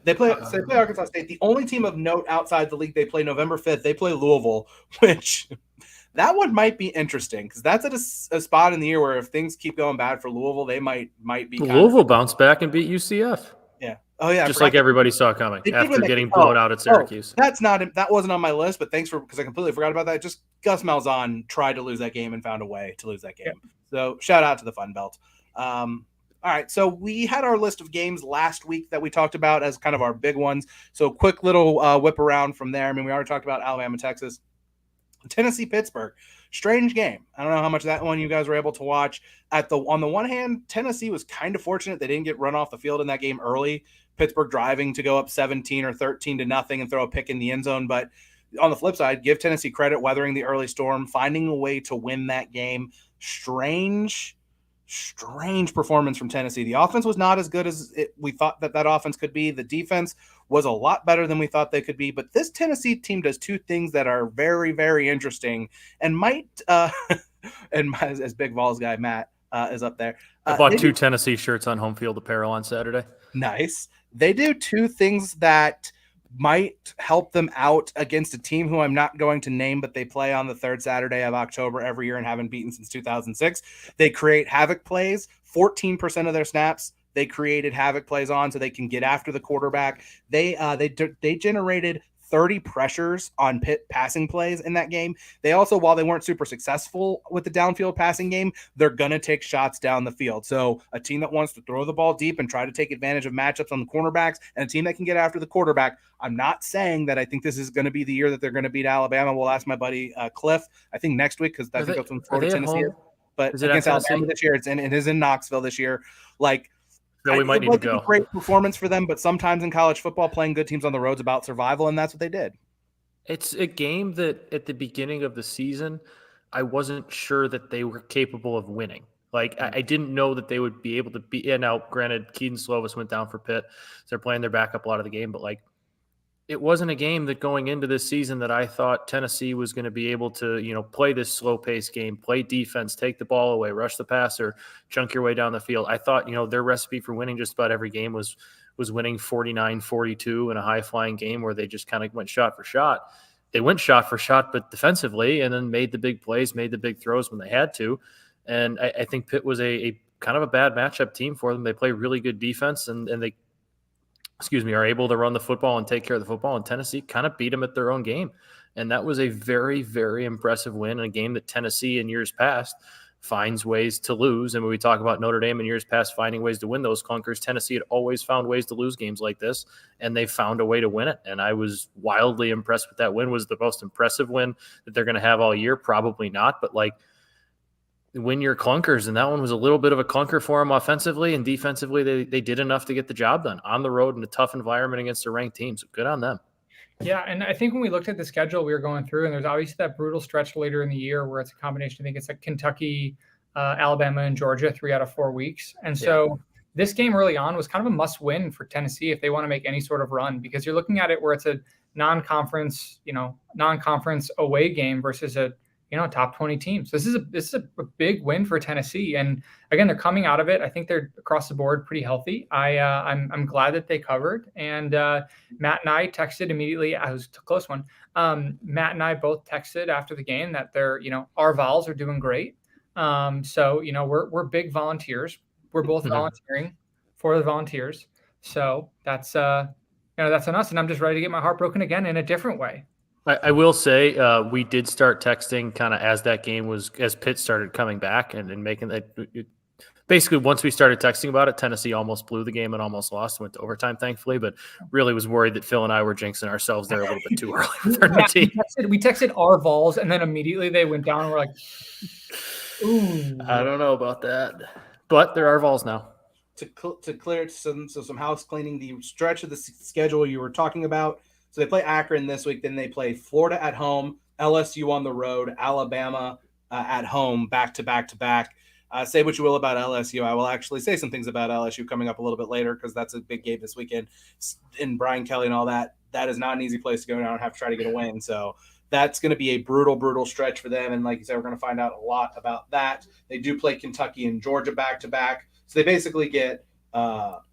They play Arkansas State. The only team of note outside the league, they play November 5th. They play Louisville, which that one might be interesting because that's at a spot in the year where if things keep going bad for Louisville, they might be. Louisville bounced back and beat UCF. Yeah. Oh yeah. Just like everybody saw coming after getting blown out at Syracuse. That wasn't on my list, but thanks because I completely forgot about that. Just Gus Malzahn tried to lose that game and found a way to lose that game. Yeah. So shout out to the Fun Belt. All right, so we had our list of games last week that we talked about as kind of our big ones. So quick little whip around from there. I mean, we already talked about Alabama, Texas, Tennessee, Pittsburgh. Strange game. I don't know how much that one you guys were able to watch. On the one hand, Tennessee was kind of fortunate they didn't get run off the field in that game early. Pittsburgh driving to go up 17 or 13-0 and throw a pick in the end zone. But on the flip side, give Tennessee credit weathering the early storm, finding a way to win that game. Strange performance from Tennessee. The offense was not as good as we thought that offense could be. The defense was a lot better than we thought they could be. But this Tennessee team does two things that are very, very interesting and might and as Big Vols guy Matt is up there. I bought 2 Tennessee shirts on Home Field Apparel on Saturday. Nice. They do two things that might help them out against a team who I'm not going to name, but they play on the 3rd Saturday of October every year and haven't beaten since 2006. They create havoc plays. 14% of their snaps they created havoc plays on, so they can get after the quarterback. They generated 30 pressures on Pitt passing plays in that game. They also, while they weren't super successful with the downfield passing game, they're going to take shots down the field. So a team that wants to throw the ball deep and try to take advantage of matchups on the cornerbacks and a team that can get after the quarterback. I'm not saying that I think this is going to be the year that they're going to beat Alabama. We'll ask my buddy Cliff, I think next week, because I think that's when Florida, Tennessee is. But against Alabama this year, it is in Knoxville this year. Like, no, we might need to go. Great performance for them, but sometimes in college football, playing good teams on the road is about survival, and that's what they did. It's a game that at the beginning of the season, I wasn't sure that they were capable of winning. Like, I didn't know that they would be able to be. And now, granted, Keaton Slovis went down for Pitt, so they're playing their backup a lot of the game. But like, it wasn't a game that going into this season that I thought Tennessee was going to be able to, play this slow-paced game, play defense, take the ball away, rush the passer, chunk your way down the field. I thought, their recipe for winning just about every game was winning 49-42 in a high-flying game where they just kind of went shot for shot. They went shot for shot, but defensively, and then made the big plays, made the big throws when they had to. And I think Pitt was a kind of a bad matchup team for them. They play really good defense, and they are able to run the football and take care of the football, and Tennessee kind of beat them at their own game. And that was a very, very impressive win in a game that Tennessee in years past finds ways to lose. And when we talk about Notre Dame in years past finding ways to win those clunkers, Tennessee had always found ways to lose games like this, and they found a way to win it. And I was wildly impressed with that win. Was the most impressive win that they're going to have all year? Probably not, but like, win your clunkers, and that one was a little bit of a clunker for them offensively, and defensively they did enough to get the job done on the road in a tough environment against a ranked team. So good on them. Yeah, and I think when we looked at the schedule we were going through, and there's obviously that brutal stretch later in the year where it's a combination. I think it's like Kentucky, Alabama, and Georgia 3 out of 4 weeks. And so this game early on was kind of a must-win for Tennessee if they want to make any sort of run, because you're looking at it where it's a non-conference away game versus a top 20 teams. This is a big win for Tennessee. And again, they're coming out of it. I think they're across the board pretty healthy. I'm glad that they covered. And Matt and I texted immediately. I was a close one. Matt and I both texted after the game that our Vols are doing great. So we're big volunteers. We're both volunteering for the Volunteers. So that's that's on us. And I'm just ready to get my heart broken again in a different way. I will say we did start texting kind of as Pitt started coming back and making that. Basically, once we started texting about it, Tennessee almost blew the game and almost lost, went to overtime, thankfully, but really was worried that Phil and I were jinxing ourselves there a little bit too early with our team. We texted our Vols, and then immediately they went down and we're like, ooh. I don't know about that, but there are Vols now. To clear some house cleaning, the stretch of the schedule you were talking about. So they play Akron this week. Then they play Florida at home, LSU on the road, Alabama at home, back to back to back. Say what you will about LSU. I will actually say some things about LSU coming up a little bit later because that's a big game this weekend. And Brian Kelly and all that. That is not an easy place to go down and have to try to get a win. So that's going to be a brutal, brutal stretch for them. And like you said, we're going to find out a lot about that. They do play Kentucky and Georgia back to back. So they basically get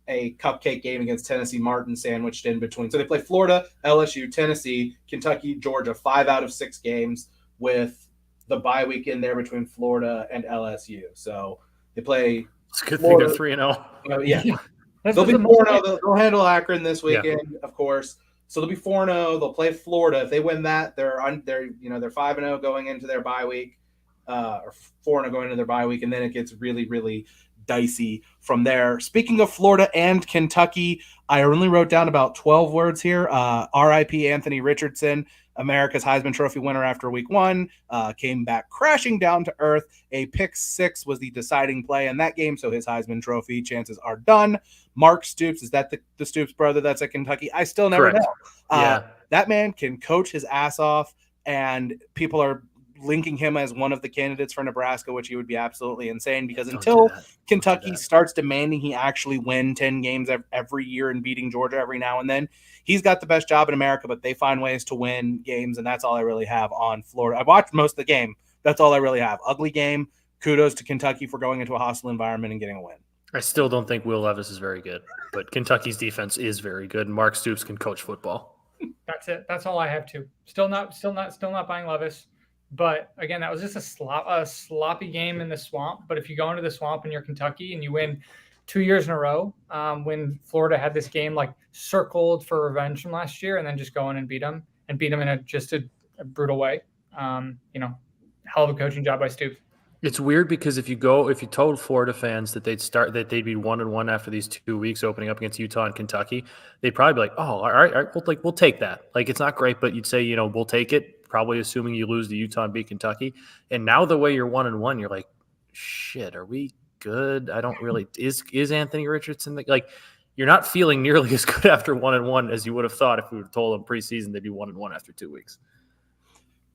a cupcake game against Tennessee Martin sandwiched in between. So they play Florida, LSU, Tennessee, Kentucky, Georgia, 5 out of 6 games with the bye week in there between Florida and LSU. So they play. It's a good thing they're 3-0. Yeah. They'll be 4-0. They'll handle Akron this weekend, of course. So they'll be 4-0. They'll play Florida. If they win that, they're 5-0 going into their bye week, or 4-0 going into their bye week, and then it gets really, really dicey from there. Speaking of Florida and Kentucky, I only wrote down about 12 words here. R.I.P. Anthony Richardson, America's Heisman Trophy winner after week 1, came back crashing down to earth. A pick 6 was the deciding play in that game, so his Heisman Trophy chances are done. Mark Stoops, is that the Stoops brother that's at Kentucky? I still never know. That man can coach his ass off, and people are linking him as one of the candidates for Nebraska, which he would be absolutely insane, because until Kentucky starts demanding he actually win 10 games every year and beating Georgia every now and then, he's got the best job in America, but they find ways to win games, and that's all I really have on Florida. I've watched most of the game. That's all I really have. Ugly game. Kudos to Kentucky for going into a hostile environment and getting a win. I still don't think Will Levis is very good, but Kentucky's defense is very good, and Mark Stoops can coach football. That's it. That's all I have too. Still not buying Levis. But again, that was just a sloppy game in the swamp. But if you go into the swamp and you're Kentucky and you win 2 years in a row, when Florida had this game like circled for revenge from last year, and then just go in and beat them in a brutal way, hell of a coaching job by Stoops. It's weird because if you told Florida fans that they'd be 1-1 after these 2 weeks opening up against Utah and Kentucky, they'd probably be like, "Oh, all right, we'll take that." Like, it's not great, but you'd say, we'll take it. Probably assuming you lose to Utah and beat Kentucky. And now the way you're 1-1, you're like, shit, are we good? I don't really is Anthony Richardson like, you're not feeling nearly as good after 1-1 as you would have thought if we would have told them preseason they'd be 1-1 after 2 weeks.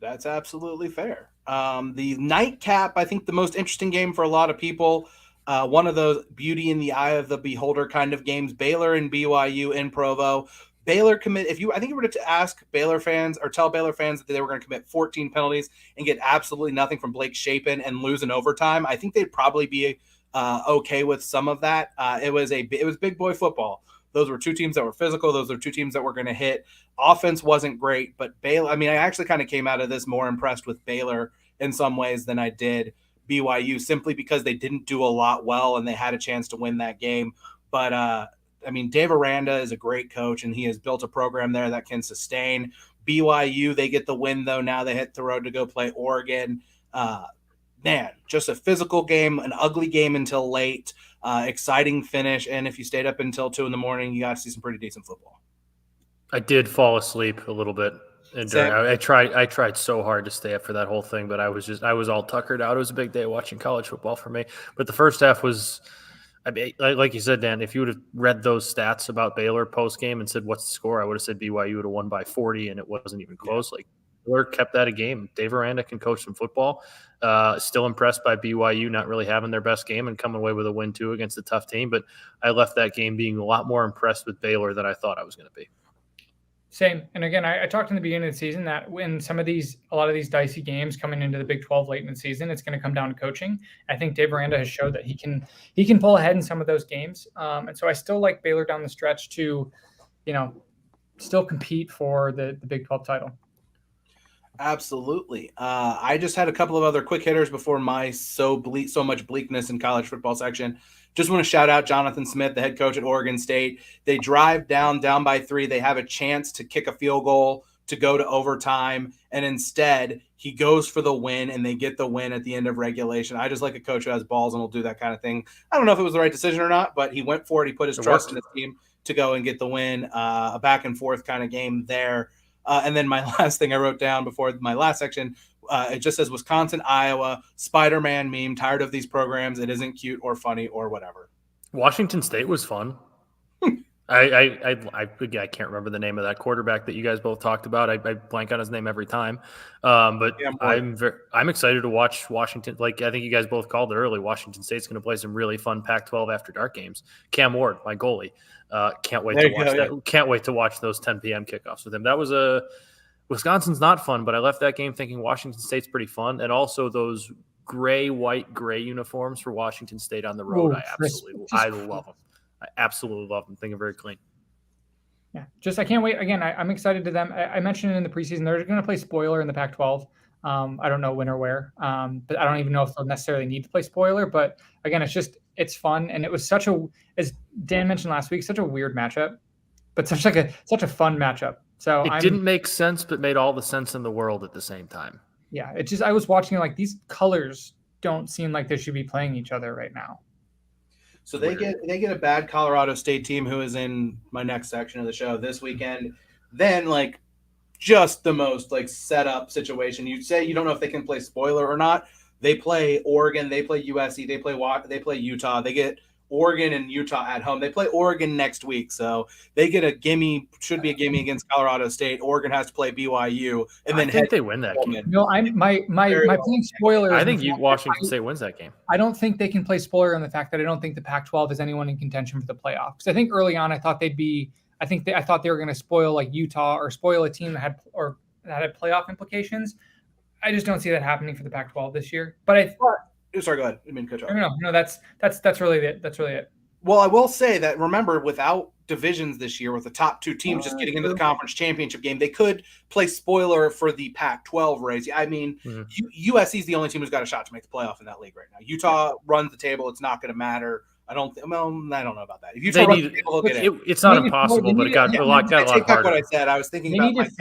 That's absolutely fair. The nightcap, I think the most interesting game for a lot of people, one of those beauty in the eye of the beholder kind of games, Baylor and BYU in Provo. Baylor I think you were to ask Baylor fans or tell Baylor fans that they were going to commit 14 penalties and get absolutely nothing from Blake Shapen and lose in overtime, I think they'd probably be okay with some of that. It was big boy football. Those were 2 teams that were physical. Those were 2 teams that were going to hit. Offense wasn't great, but Baylor, I actually kind of came out of this more impressed with Baylor in some ways than I did BYU, simply because they didn't do a lot well and they had a chance to win that game. But I mean, Dave Aranda is a great coach, and he has built a program there that can sustain. BYU, they get the win, though. Now they hit the road to go play Oregon. Man, just a physical game, an ugly game until late, exciting finish. And if you stayed up until 2 a.m, you got to see some pretty decent football. I did fall asleep a little bit. And I tried so hard to stay up for that whole thing, but I was all tuckered out. It was a big day watching college football for me. But the first half was, I mean, like you said, Dan, if you would have read those stats about Baylor post game and said, what's the score? I would have said BYU would have won by 40, and it wasn't even close. Yeah. Like, Baylor kept that a game. Dave Aranda can coach some football. Still impressed by BYU not really having their best game and coming away with a win, too, against a tough team. But I left that game being a lot more impressed with Baylor than I thought I was going to be. Same. And again, I talked in the beginning of the season that when a lot of these dicey games coming into the Big 12 late in the season, it's going to come down to coaching. I think Dave Aranda has showed that he can pull ahead in some of those games. And so I still like Baylor down the stretch to, still compete for the Big 12 title. Absolutely. I just had a couple of other quick hitters before my so much bleakness in college football section. Just want to shout out Jonathan Smith, the head coach at Oregon State. They drive down by 3. They have a chance to kick a field goal to go to overtime, and instead he goes for the win, and they get the win at the end of regulation. I just like a coach who has balls and will do that kind of thing. I don't know if it was the right decision or not, but he went for it. He put his trust in his team to go and get the win. A back and forth kind of game there. And then my last thing I wrote down before my last section, it just says Wisconsin, Iowa, Spider-Man meme, tired of these programs. It isn't cute or funny or whatever. Washington State was fun. I can't remember the name of that quarterback that you guys both talked about. I blank on his name every time. But yeah, I'm excited to watch Washington. Like, I think you guys both called it early. Washington State's going to play some really fun Pac-12 after dark games. Cam Ward, my goalie. Can't wait to watch that. Yeah. Can't wait to watch those 10 p.m. kickoffs with him. That was Wisconsin's not fun, but I left that game thinking Washington State's pretty fun. And also those gray uniforms for Washington State on the road. I love them. I absolutely love them. Think they're very clean. Yeah, I can't wait. Again, I'm excited to them. I mentioned it in the preseason. They're going to play spoiler in the Pac-12. I don't know when or where, but I don't even know if they'll necessarily need to play spoiler. But again, it's fun, and it was as Dan mentioned last week, such a weird matchup, but such a fun matchup. So it didn't make sense, but made all the sense in the world at the same time. Yeah, I was watching like these colors don't seem like they should be playing each other right now. So they get a bad Colorado State team who is in my next section of the show this weekend. Then just the most set up situation. You'd say you don't know if they can play spoiler or not. They play Oregon, they play USC, they play Utah. They get Oregon and Utah at home. They play Oregon next week, so they get a gimme. Should be a gimme against Colorado State. Oregon has to play BYU, and then they win that game. No, my playing spoiler. I think Washington State wins that game. I don't think they can play spoiler on the fact that I don't think the Pac-12 has anyone in contention for the playoffs. I think early on I thought they'd be. I thought they were going to spoil Utah or spoil a team that had playoff implications. I just don't see that happening for the Pac-12 this year. But sorry, go ahead. I mean, Coach. No, that's really it. That's really it. Well, I will say that, remember, without divisions this year, with the top 2 teams just getting into the conference championship game, they could play spoiler for the Pac-12 race. I mean, USC is the only team who's got a shot to make the playoff in that league right now. Utah runs the table. It's not going to matter. I don't know about that. If Utah runs the table, it's not impossible, but it got a lot harder. Take back what I said. I was thinking they needed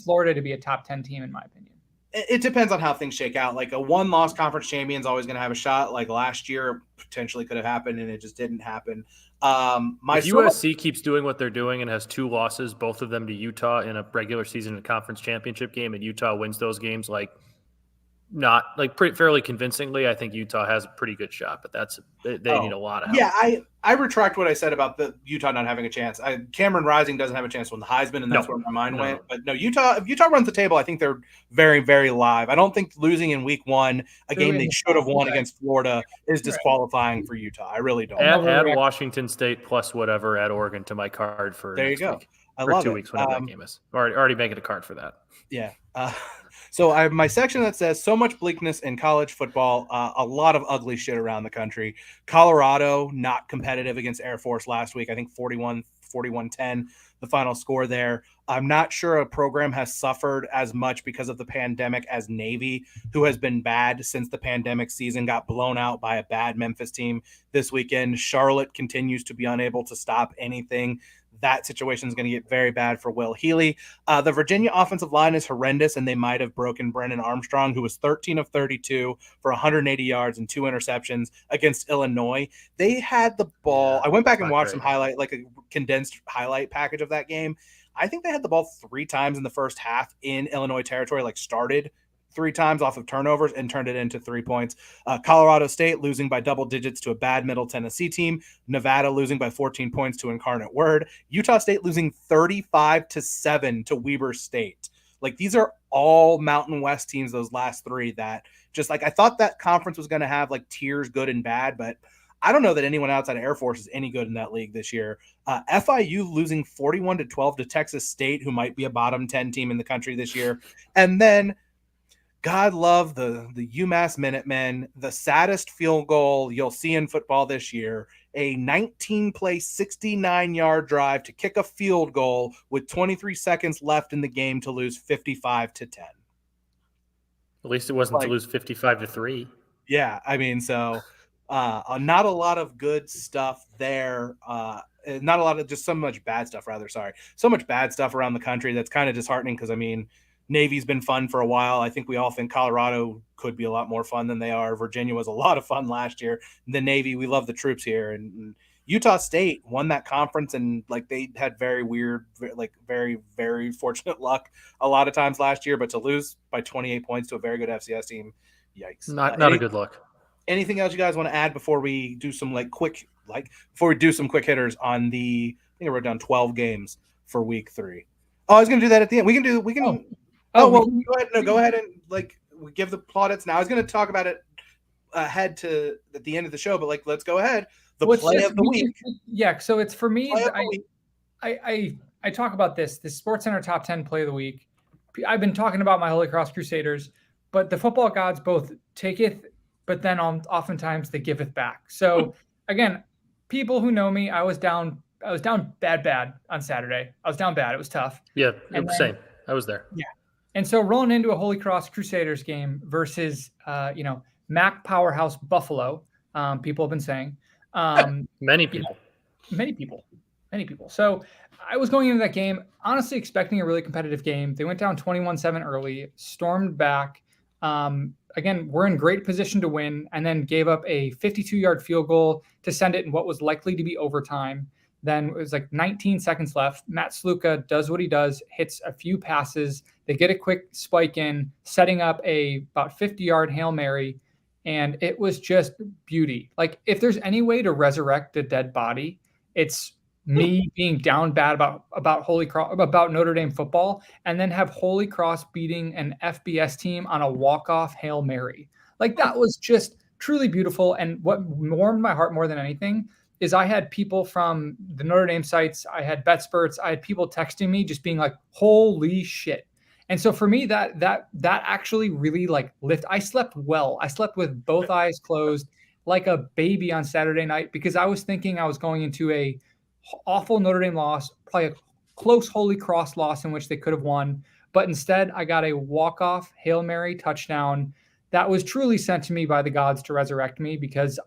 Florida to be a top 10 team, in my opinion. It depends on how things shake out. Like a one-loss conference champion is always going to have a shot. Like last year, potentially could have happened, and it just didn't happen. If USC keeps doing what they're doing and has 2 losses, both of them to Utah in a regular season and conference championship game, and Utah wins those games fairly convincingly, I think Utah has a pretty good shot. But they need a lot of help. Yeah, I retract what I said about the Utah not having a chance. Cameron Rising doesn't have a chance to win the Heisman, and that's where my mind went. But no, if Utah runs the table, I think they're very, very live. I don't think losing in week 1, a game they should have won against Florida, is disqualifying for Utah. I really don't. Add Washington State plus whatever at Oregon to my card for there. You go. Week. I love 2 weeks whenever that game is. Already making a card for that. Yeah. So I have my section that says so much bleakness in college football, a lot of ugly shit around the country. Colorado not competitive against Air Force last week. I think 41-10. the final score there. I'm not sure a program has suffered as much because of the pandemic as Navy, who has been bad since the pandemic season, got blown out by a bad Memphis team this weekend. Charlotte continues to be unable to stop anything. That situation is going to get very bad for Will Healy. The Virginia offensive line is horrendous, and they might have broken Brennan Armstrong, who was 13 of 32 for 180 yards and 2 interceptions against Illinois. They had the ball. I went back and watched some highlight, like a condensed highlight package of that game. I think they had the ball 3 times in the first half in Illinois territory, like started 3 times off of turnovers and turned it into 3 points. Colorado State losing by double digits to a bad Middle Tennessee team. Nevada losing by 14 points to Incarnate Word. Utah State losing 35-7 to Weber State. Like, these are all Mountain West teams, those last 3 that just like, I thought that conference was going to have like tiers good and bad, but I don't know that anyone outside of Air Force is any good in that league this year. FIU losing 41-12 to Texas State, who might be a bottom 10 team in the country this year. And then God love the UMass Minutemen, the saddest field goal you'll see in football this year, a 19-play, 69-yard drive to kick a field goal with 23 seconds left in the game to lose 55-10. At least it wasn't to lose 55-3. Yeah, I mean, so not a lot of good stuff there. Not a lot of, just so much bad stuff, rather. Sorry. So much bad stuff around the country that's kind of disheartening because, I mean, Navy's been fun for a while. I think we all think Colorado could be a lot more fun than they are. Virginia was a lot of fun last year. The Navy, we love the troops here. And Utah State won that conference, and like they had very weird, like very, very fortunate luck a lot of times last year. But to lose by 28 points to a very good FCS team, yikes! Not a good look. Anything else you guys want to add before we do some quick hitters on the? I think I wrote down 12 games for week 3. Oh, I was going to do that at the end. We can. Go ahead and we give the plaudits now. I was going to talk about it ahead to at the end of the show, but let's go ahead. The play of the week. Yeah, so it's for me. I talk about this SportsCenter top 10 play of the week. I've been talking about my Holy Cross Crusaders, but the football gods both taketh, but then oftentimes they giveth back. So again, people who know me, I was down bad on Saturday. I was down bad. It was tough. Yeah, same. I was there. Yeah. And so rolling into a Holy Cross Crusaders game versus, Mac Powerhouse Buffalo, people have been saying. Many people. So I was going into that game, honestly expecting a really competitive game. They went down 21-7 early, stormed back. Again, we're in great position to win, and then gave up a 52-yard field goal to send it in what was likely to be overtime. Then it was 19 seconds left. Matt Sluka does what he does, hits a few passes. They get a quick spike in, setting up about 50-yard Hail Mary, and it was just beauty. If there's any way to resurrect a dead body, it's me being down bad about Holy Cross, about Notre Dame football, and then have Holy Cross beating an FBS team on a walk-off Hail Mary. That was just truly beautiful. And what warmed my heart more than anything is I had people from the Notre Dame sites, I had BetSperts, I had people texting me just being like, holy shit. And so for me, that actually really lift. I slept well. I slept with both eyes closed like a baby on Saturday night, because I was thinking I was going into a awful Notre Dame loss, probably a close Holy Cross loss in which they could have won. But instead, I got a walk-off Hail Mary touchdown that was truly sent to me by the gods to resurrect me, because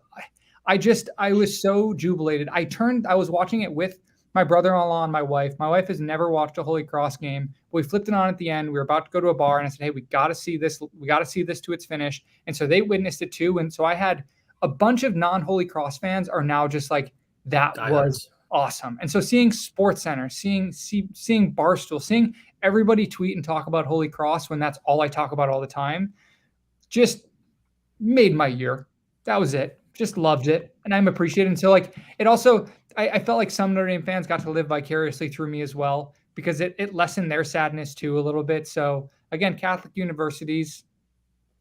I was so jubilated. I was watching it with my brother-in-law and my wife. My wife has never watched a Holy Cross game. But we flipped it on at the end. We were about to go to a bar, and I said, hey, we got to see this. We got to see this to its finish. And so they witnessed it too. And so I had a bunch of non-Holy Cross fans are now just that was awesome. And so seeing SportsCenter, seeing Barstool, seeing everybody tweet and talk about Holy Cross when that's all I talk about all the time, just made my year. That was it. Just loved it. And I'm appreciated. And so it also, I felt like some Notre Dame fans got to live vicariously through me as well, because it lessened their sadness too a little bit. So again, Catholic universities,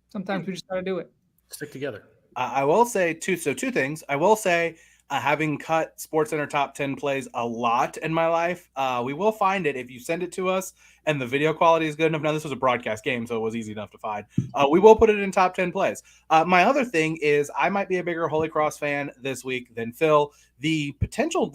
sometimes we just got to do it. Stick together. I will say two things. I will say, having cut SportsCenter top 10 plays a lot in my life, we will find it if you send it to us and the video quality is good enough. Now, this was a broadcast game, so it was easy enough to find. We will put it in top 10 plays. My other thing is I might be a bigger Holy Cross fan this week than Phil. The potential,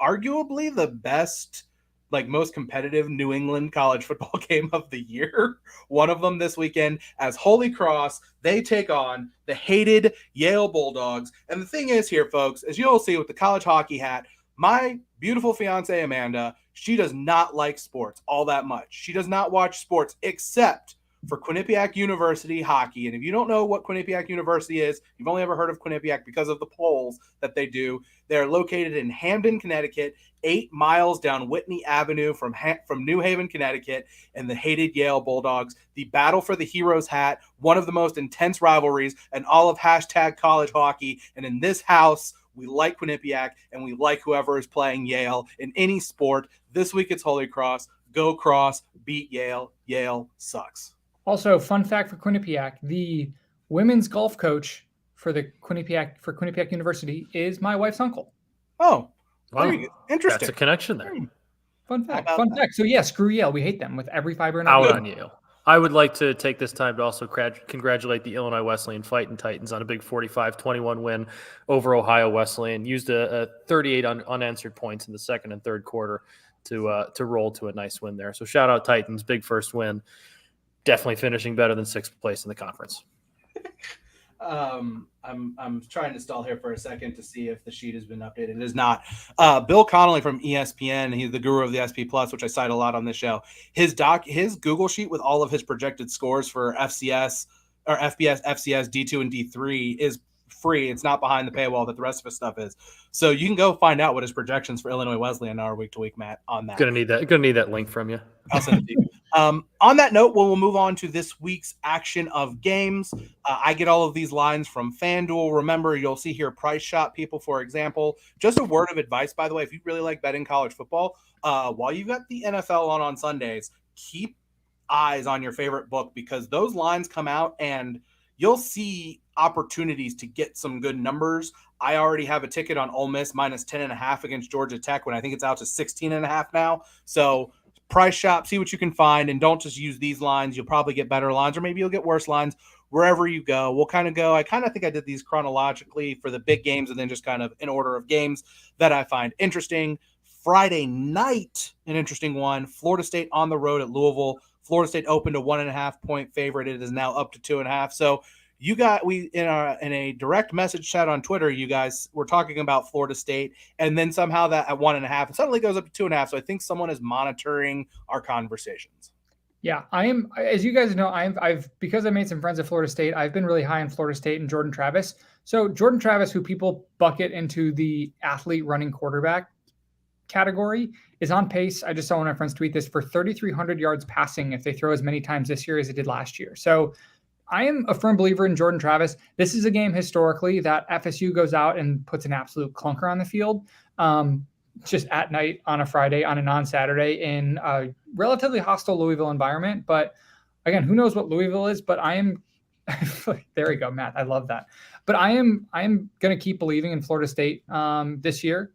arguably the best most competitive New England college football game of the year. One of them this weekend as Holy Cross. They take on the hated Yale Bulldogs. And the thing is here, folks, as you'll see with the college hockey hat, my beautiful fiance, Amanda, she does not like sports all that much. She does not watch sports except for Quinnipiac University hockey. And if you don't know what Quinnipiac University is, you've only ever heard of Quinnipiac because of the polls that they do. They're located in Hamden, Connecticut, 8 miles down Whitney Avenue from New Haven, Connecticut, and the hated Yale Bulldogs. The battle for the hero's hat, one of the most intense rivalries in all of #college hockey. And in this house, we like Quinnipiac, and we like whoever is playing Yale in any sport. This week it's Holy Cross. Go Cross, beat Yale. Yale sucks. Also, fun fact for Quinnipiac, the women's golf coach for Quinnipiac University is my wife's uncle. Oh, wow. Interesting. That's a connection there. Fun fact. So yeah, screw Yale. We hate them with every fiber in our being. Out on Yale. I would like to take this time to also congratulate the Illinois Wesleyan Fighting Titans on a big 45-21 win over Ohio Wesleyan. Used a 38 unanswered points in the second and third quarter to roll to a nice win there. So shout out Titans, big first win. Definitely finishing better than 6th place in the conference. I'm trying to stall here for a second to see if the sheet has been updated. It is not. Bill Connolly from ESPN, he's the guru of the SP Plus, which I cite a lot on this show. His Google sheet with all of his projected scores for FCS or FBS, FCS, D2, and D3 is free. It's not behind the paywall that the rest of his stuff is. So you can go find out what his projections for Illinois Wesleyan are week to week, Matt, on that. Gonna need that link from you. I'll send it to you. On that note, we'll move on to this week's action of games. I get all of these lines from FanDuel. Remember, you'll see here price shop people, for example. Just a word of advice, by the way, if you really like betting college football, while you've got the NFL on Sundays, keep eyes on your favorite book because those lines come out and you'll see opportunities to get some good numbers. I already have a ticket on Ole Miss minus 10.5 against Georgia Tech when I think it's out to 16.5 now. So price shop, see what you can find, and don't just use these lines. You'll probably get better lines, or maybe you'll get worse lines wherever you go. We'll kind of go. I kind of think I did these chronologically for the big games and then just kind of in order of games that I find interesting. Friday night, an interesting one. Florida State on the road at Louisville. Florida State opened a 1.5 point favorite. It is now up to 2.5. So in a direct message chat on Twitter, you guys were talking about Florida State, and then somehow that at 1.5 and suddenly goes up to 2.5. So I think someone is monitoring our conversations. Yeah, I am. As you guys know, I've because I made some friends at Florida State. I've been really high on Florida State and Jordan Travis. So Jordan Travis, who people bucket into the athlete running quarterback category, is on pace. I just saw one of my friends tweet this for 3,300 yards passing if they throw as many times this year as they did last year. So I am a firm believer in Jordan Travis. This is a game historically that FSU goes out and puts an absolute clunker on the field, just at night on a Friday, on a non-Saturday in a relatively hostile Louisville environment. But again, who knows what Louisville is, but I am there we go, Matt. I love that. But I am going to keep believing in Florida State this year.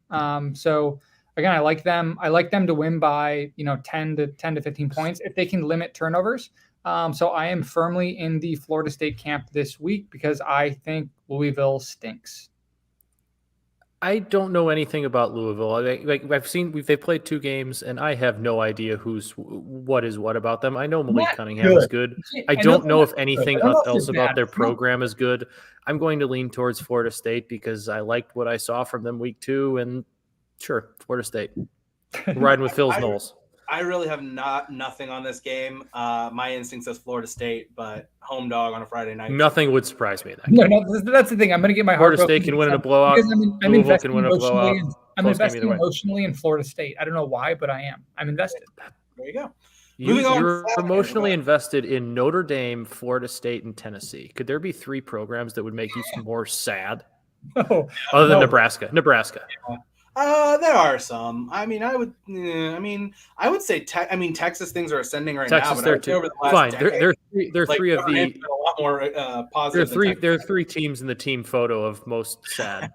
So again, I like them. I like them to win by 10 to 15 points if they can limit turnovers. So I am firmly in the Florida State camp this week because I think Louisville stinks. I don't know anything about Louisville. They've played 2 games, and I have no idea what is what about them. I know Malik Cunningham is good. I don't know if anything else about their program is good. I'm going to lean towards Florida State because I liked what I saw from them week 2, and sure, Florida State. Riding with Phil's Knowles. I really have nothing on this game. My instinct says Florida State, but home dog on a Friday night. Nothing would surprise me. No, that's the thing. I'm going to get my heart. Florida State can win in a blowout. Louisville can win a blowout. I'm investing emotionally in Florida State. I don't know why, but I am. I'm invested. There you go. You're emotionally invested in Notre Dame, Florida State, and Tennessee. Could there be 3 programs that would make you more sad? No. Other than Nebraska. Yeah. There are some. I would say Texas things are ascending right Texas, now. They're too. Over the last fine. decade, they're like, 3 of the. A lot more positive. There are 3 teams in the team photo of most sad.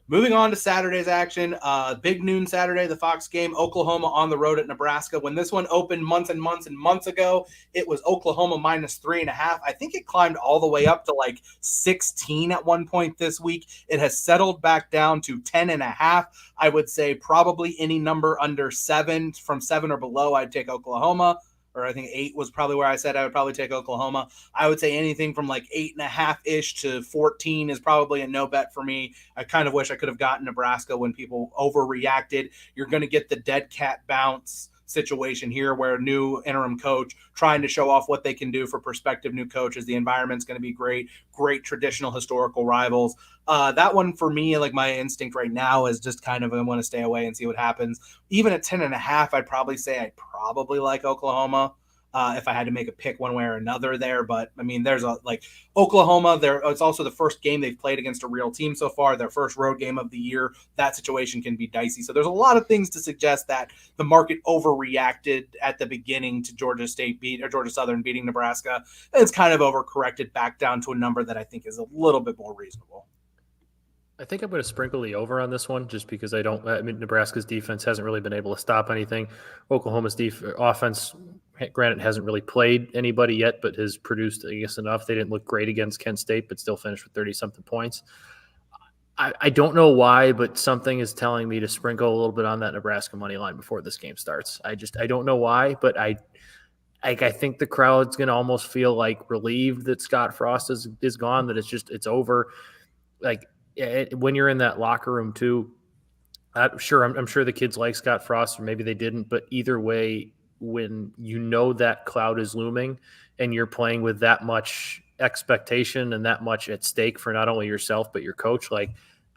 Moving on to Saturday's action, big noon Saturday, the Fox game, Oklahoma on the road at Nebraska. When this one opened months and months and months ago, it was Oklahoma -3.5. I think it climbed all the way up to like 16 at one point this week. It has settled back down to 10.5. I would say probably any number under 7, from 7 or below, I'd take Oklahoma. Or I think 8 was probably where I said I would probably take Oklahoma. I would say anything from like 8.5-ish to 14 is probably a no bet for me. I kind of wish I could have gotten Nebraska when people overreacted. You're going to get the dead cat bounce situation here where a new interim coach trying to show off what they can do for prospective new coaches. The environment's going to be great traditional historical rivals. That one for me, like my instinct right now is just kind of, I want to stay away and see what happens. Even at 10.5, I'd probably say I probably like Oklahoma. If I had to make a pick one way or another there. But I mean, there's Oklahoma there. It's also the first game they've played against a real team so far, their first road game of the year. That situation can be dicey. So there's a lot of things to suggest that the market overreacted at the beginning to Georgia Southern beating Nebraska. And it's kind of overcorrected back down to a number that I think is a little bit more reasonable. I think I'm going to sprinkle the over on this one just because Nebraska's defense hasn't really been able to stop anything. Oklahoma's offense, granted, hasn't really played anybody yet, but has produced, I guess, enough. They didn't look great against Kent State, but still finished with 30-something points. I don't know why, but something is telling me to sprinkle a little bit on that Nebraska money line before this game starts. I don't know why, but I think the crowd's going to almost feel like relieved that Scott Frost is gone, that it's over. Like, when you're in that locker room too, I'm sure the kids like Scott Frost, or maybe they didn't, but either way, when you know that cloud is looming and you're playing with that much expectation and that much at stake for not only yourself but your coach, like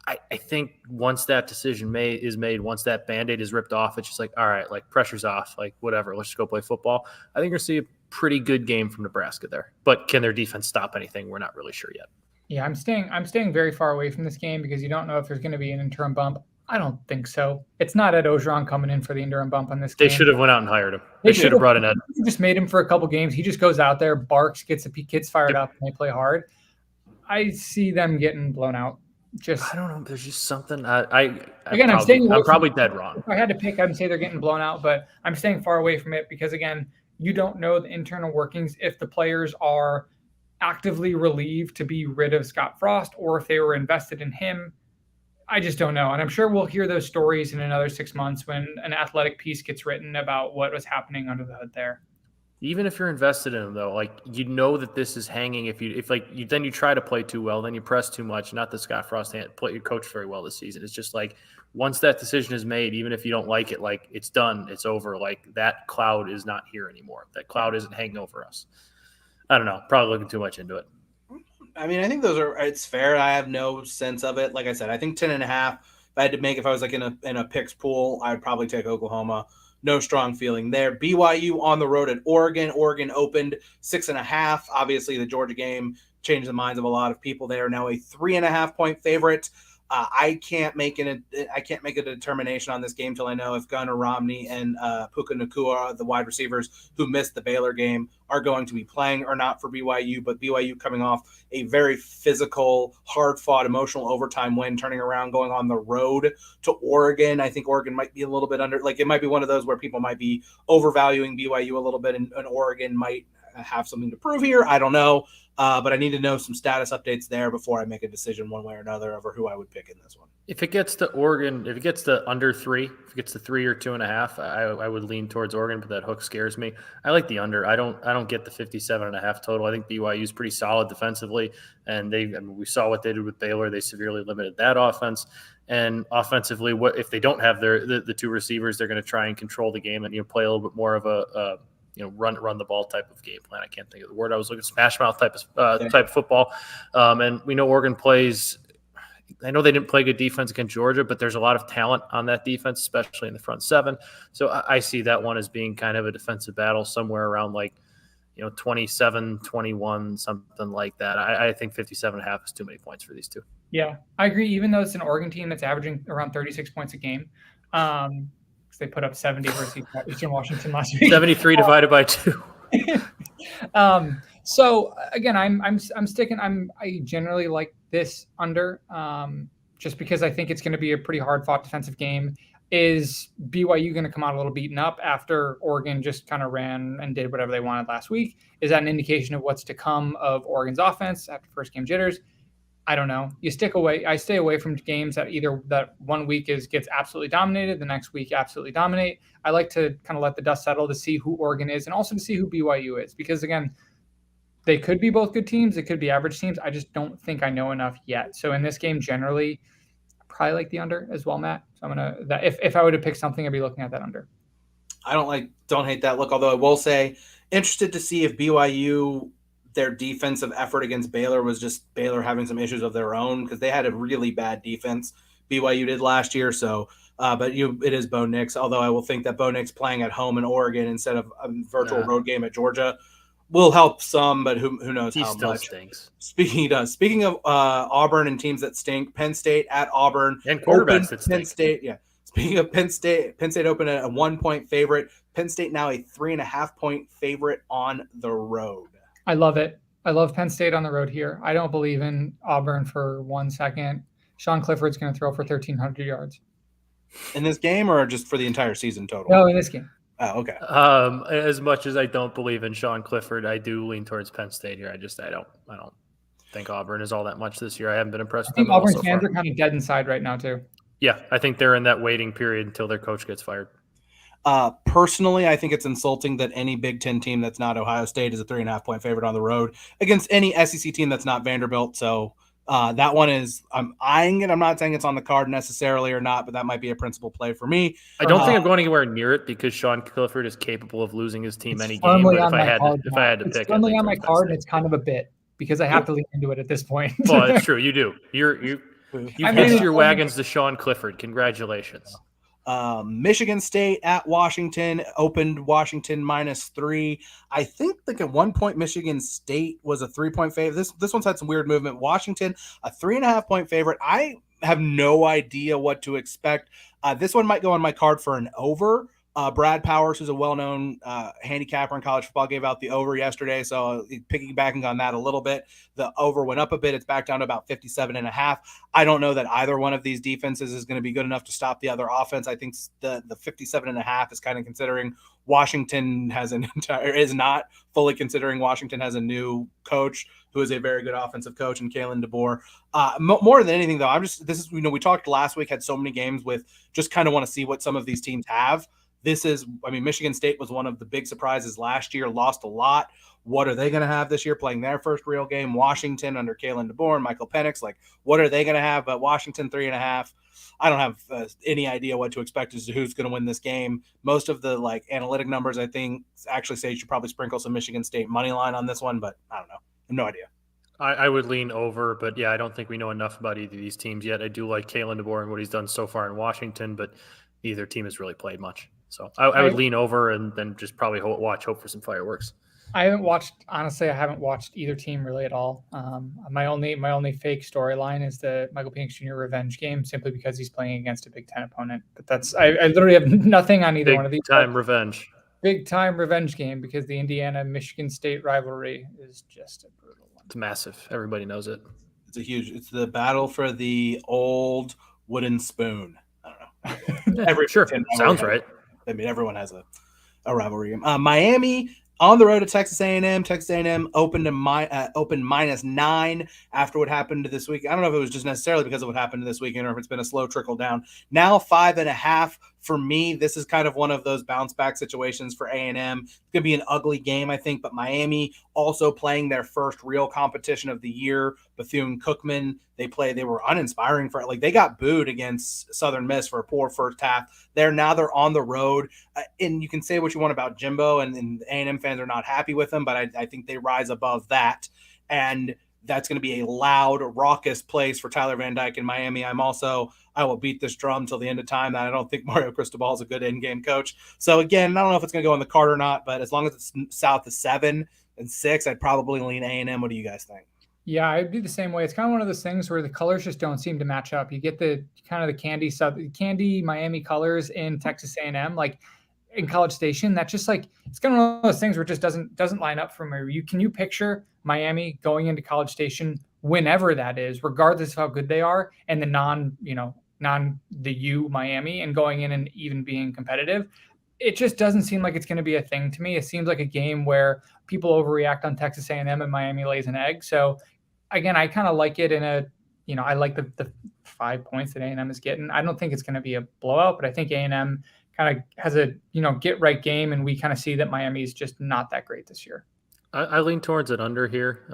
I think once that decision is made, once that Band-Aid is ripped off, it's just like, all right, like pressure's off, like whatever, let's just go play football. I think we're going to see a pretty good game from Nebraska there, but can their defense stop anything? We're not really sure yet. Yeah, I'm staying very far away from this game because you don't know if there's going to be an interim bump. I don't think so. It's not Ed Ogeron coming in for the interim bump on this game. They should have went out and hired him. They should have brought in Ed. Just made him for a couple games. He just goes out there, barks, gets the kids fired up, and they play hard. I see them getting blown out. I don't know. There's just something. I'm probably dead wrong. If I had to pick, I'd say they're getting blown out, but I'm staying far away from it because, again, you don't know the internal workings if the players are actively relieved to be rid of Scott Frost or if they were invested in him. I just don't know. And I'm sure we'll hear those stories in another 6 months when an athletic piece gets written about what was happening under the hood there. Even if you're invested in him, though, like, you know that this is hanging. If you try to play too well, then you press too much. Not that Scott Frost played coach very well this season. It's just like once that decision is made, even if you don't like it, like it's done, it's over. Like that cloud is not here anymore. That cloud isn't hanging over us. I don't know. Probably looking too much into it. I mean, I think it's fair. I have no sense of it. Like I said, I think 10.5. If I was like in a picks pool, I'd probably take Oklahoma. No strong feeling there. BYU on the road at Oregon. Oregon opened 6.5. Obviously, the Georgia game changed the minds of a lot of people. They are now a 3.5 point favorite. I can't make a determination on this game till I know if Gunnar Romney and Puka Nacua, the wide receivers who missed the Baylor game, are going to be playing or not for BYU. But BYU coming off a very physical, hard-fought, emotional overtime win, turning around, going on the road to Oregon. I think Oregon might be a little bit under. Like it might be one of those where people might be overvaluing BYU a little bit, and Oregon might have something to prove here. I don't know. But I need to know some status updates there before I make a decision one way or another over who I would pick in this one. If it gets to Oregon, if it gets to under 3, if it gets to 3 or 2.5, I would lean towards Oregon, but that hook scares me. I like the under. I don't get the 57.5 total. I think BYU is pretty solid defensively, and we saw what they did with Baylor. They severely limited that offense. And offensively, what if they don't have the two receivers? They're going to try and control the game and play a little bit more of a run the ball type of game plan. I can't think of the word. I was looking smash mouth type of football. And we know Oregon plays. I know they didn't play good defense against Georgia, but there's a lot of talent on that defense, especially in the front seven. So I see that one as being kind of a defensive battle somewhere around 27-21, something like that. I think 57.5 is too many points for these two. Yeah, I agree. Even though it's an Oregon team that's averaging around 36 points a game. They put up 70 versus Eastern Washington last week. 73 divided by 2. So again, I'm sticking. I generally like this under. just because I think it's going to be a pretty hard-fought defensive game. Is BYU going to come out a little beaten up after Oregon just kind of ran and did whatever they wanted last week? Is that an indication of what's to come of Oregon's offense after first game jitters? I don't know. I stay away from games that either that one week gets absolutely dominated, the next week absolutely dominate. I like to kind of let the dust settle to see who Oregon is and also to see who BYU is, because again, they could be both good teams. They could be average teams. I just don't think I know enough yet. So in this game, generally, I probably like the under as well, Matt. So I'm gonna that if I were to pick something, I'd be looking at that under. I don't hate that look. Although I will say, interested to see if BYU, their defensive effort against Baylor was just Baylor having some issues of their own, because they had a really bad defense. BYU did last year. So, but it is Bo Nix. Although I will think that Bo Nix playing at home in Oregon instead of a virtual road game at Georgia will help some, but who knows how much. Stinks. Speaking of Auburn and teams that stink, Penn State at Auburn and quarterbacks that stink. Penn State, yeah. Speaking of Penn State opened a 1-point favorite. Penn State now a 3.5-point favorite on the road. I love it. I love Penn State on the road here. I don't believe in Auburn for 1 second. Sean Clifford's going to throw for 1,300 yards. In this game, or just for the entire season total? No, in this game. Oh, okay. As much as I don't believe in Sean Clifford, I do lean towards Penn State here. I don't think Auburn is all that much this year. I haven't been impressed with them. I think Auburn's fans are kind of dead inside right now too. Yeah, I think they're in that waiting period until their coach gets fired. Personally, I think it's insulting that any Big Ten team that's not Ohio State is a 3.5-point favorite on the road against any SEC team that's not Vanderbilt. So that one is, I'm eyeing it. I'm not saying it's on the card necessarily or not, but that might be a principal play for me. I don't think I'm going anywhere near it, because Sean Clifford is capable of losing his team any game. But if I had to pick, it's firmly on my card. It's kind of a bit, because I have to lean into it at this point. Well, that's true. You do. You've hitched your wagons to Sean Clifford. Congratulations. Michigan State at Washington opened Washington -3. I think like at one point Michigan State was a 3-point favorite. This one's had some weird movement. Washington, a 3.5-point favorite. I have no idea what to expect. This one might go on my card for an over. Brad Powers, who's a well-known handicapper in college football, gave out the over yesterday. So piggybacking on that a little bit, the over went up a bit. It's back down to about 57.5. I don't know that either one of these defenses is going to be good enough to stop the other offense. I think the 57.5 is kind of considering Washington is not fully considering Washington has a new coach who is a very good offensive coach, and Kalen DeBoer. More than anything, though, we talked last week, had so many games with just kind of want to see what some of these teams have. Michigan State was one of the big surprises last year, lost a lot. What are they going to have this year playing their first real game? Washington under Kalen DeBoer and Michael Penix, what are they going to have? But Washington 3.5. I don't have any idea what to expect as to who's going to win this game. Most of the analytic numbers, I think, actually say you should probably sprinkle some Michigan State money line on this one, but I don't know. I have no idea. I would lean over, but yeah, I don't think we know enough about either of these teams yet. I do like Kalen DeBoer and what he's done so far in Washington, but neither team has really played much. So I would lean over and then just probably hope for some fireworks. I haven't watched either team really at all. My only fake storyline is the Michael Penix Jr. revenge game, simply because he's playing against a Big Ten opponent. But I literally have nothing on either one of these. Big time revenge game, because the Indiana-Michigan State rivalry is just a brutal one. It's massive. Everybody knows it. It's the battle for the old wooden spoon. I don't know. Sounds right. Everyone has a rivalry game. Miami on the road to Texas A&M. Texas A&M opened -9 after what happened this week. I don't know if it was just necessarily because of what happened this weekend or if it's been a slow trickle down. Now 5.5 for me. This is kind of one of those bounce back situations for A&M. It's going to be an ugly game, I think, but Miami also playing their first real competition of the year. Bethune-Cookman, they were uninspiring they got booed against Southern Miss for a poor first half. They're on the road, and you can say what you want about Jimbo, and A&M fans are not happy with them, but I think they rise above that, and that's going to be a loud, raucous place for Tyler Van Dyke in Miami. I will beat this drum till the end of time that I don't think Mario Cristobal is a good in-game coach. So again, I don't know if it's going to go on the card or not, but as long as it's south of 7 and 6, I'd probably lean A&M. What do you guys think? Yeah, I'd be the same way. It's kind of one of those things where the colors just don't seem to match up. You get the kind of the candy Miami colors in Texas A&M, in College Station. That's just it's kind of one of those things where it just doesn't line up for me. Can you picture Miami going into College Station whenever that is, regardless of how good they are, and the Miami, and going in and even being competitive. It just doesn't seem like it's going to be a thing to me. It seems like a game where people overreact on Texas A&M and Miami lays an egg. So again, I kind of like it I like the 5 points that A&M is getting. I don't think it's going to be a blowout, but I think A&M kind of has a, get right game. And we kind of see that Miami is just not that great this year. I lean towards an under here.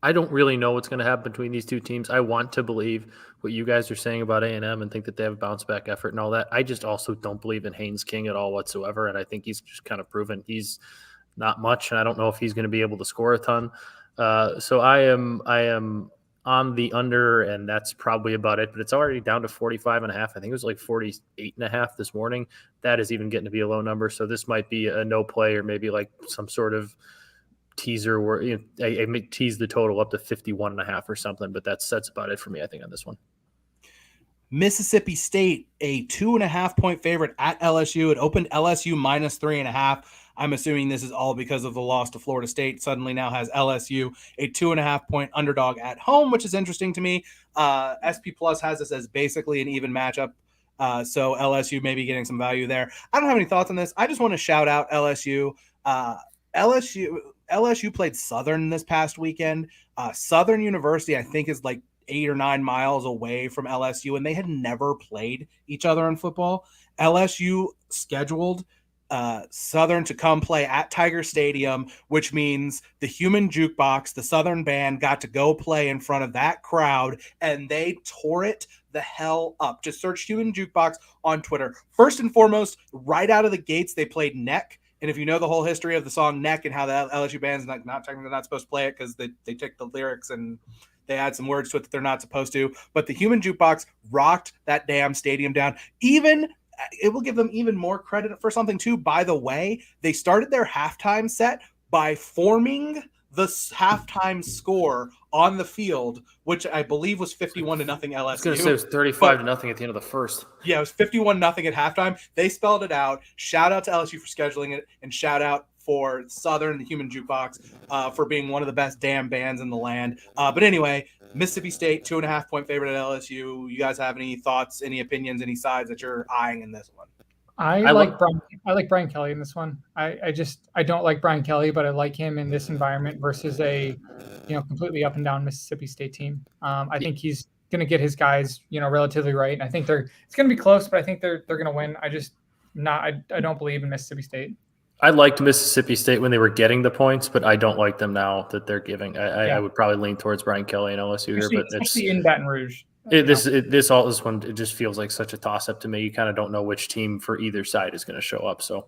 I don't really know what's going to happen between these two teams. I want to believe what you guys are saying about A&M and think that they have a bounce back effort and all that. I just also don't believe in Haynes King at all whatsoever. And I think he's just kind of proven he's not much. And I don't know if he's going to be able to score a ton. So I am on the under, and that's probably about it. But it's already down to 45.5. I think it was like 48.5 this morning. That is even getting to be a low number. So this might be a no play, or maybe like some sort of teaser where I may tease the total up to 51.5 or something. But that's about it for me, I think, on this one. Mississippi State, a 2.5 point favorite at LSU. It opened LSU minus 3.5. I'm assuming this is all because of the loss to Florida State. Suddenly now has LSU a 2.5 point underdog at home, which is interesting to me. SP Plus has this as basically an even matchup. So LSU may be getting some value there. I don't have any thoughts on this. I just want to shout out LSU. LSU played Southern this past weekend. Southern University, I think, is like 8 or 9 miles away from LSU, and they had never played each other in football. LSU scheduled Southern to come play at Tiger Stadium, which means the Human Jukebox, the Southern band, got to go play in front of that crowd, and they tore it the hell up. Just search Human Jukebox on Twitter. First and foremost, right out of the gates, they played Neck. And if you know the whole history of the song Neck and how the LSU band's not technically not supposed to play it because they took the lyrics and they add some words to it that they're not supposed to. But the Human Jukebox rocked that damn stadium down. It will give them even more credit for something too. By the way, they started their halftime set by forming the halftime score on the field, which I believe was 51-0 LSU. I was going to say it was 35-0 at the end of the first. Yeah, it was 51-0 at halftime. They spelled it out. Shout out to LSU for scheduling it, and shout out for Southern, the Human Jukebox, for being one of the best damn bands in the land. But anyway, Mississippi State, 2.5 point favorite at LSU. You guys have any thoughts, any opinions, any sides that you're eyeing in this one? I like Brian Kelly in this one. I don't like Brian Kelly, but I like him in this environment versus a completely up and down Mississippi State team. I think he's going to get his guys relatively right, and I think it's going to be close, but I think they're going to win. I don't believe in Mississippi State. I liked Mississippi State when they were getting the points, but I don't like them now that they're giving. I would probably lean towards Brian Kelly and LSU here, but it's in Baton Rouge. This one, it just feels like such a toss-up to me. You kind of don't know which team for either side is going to show up. So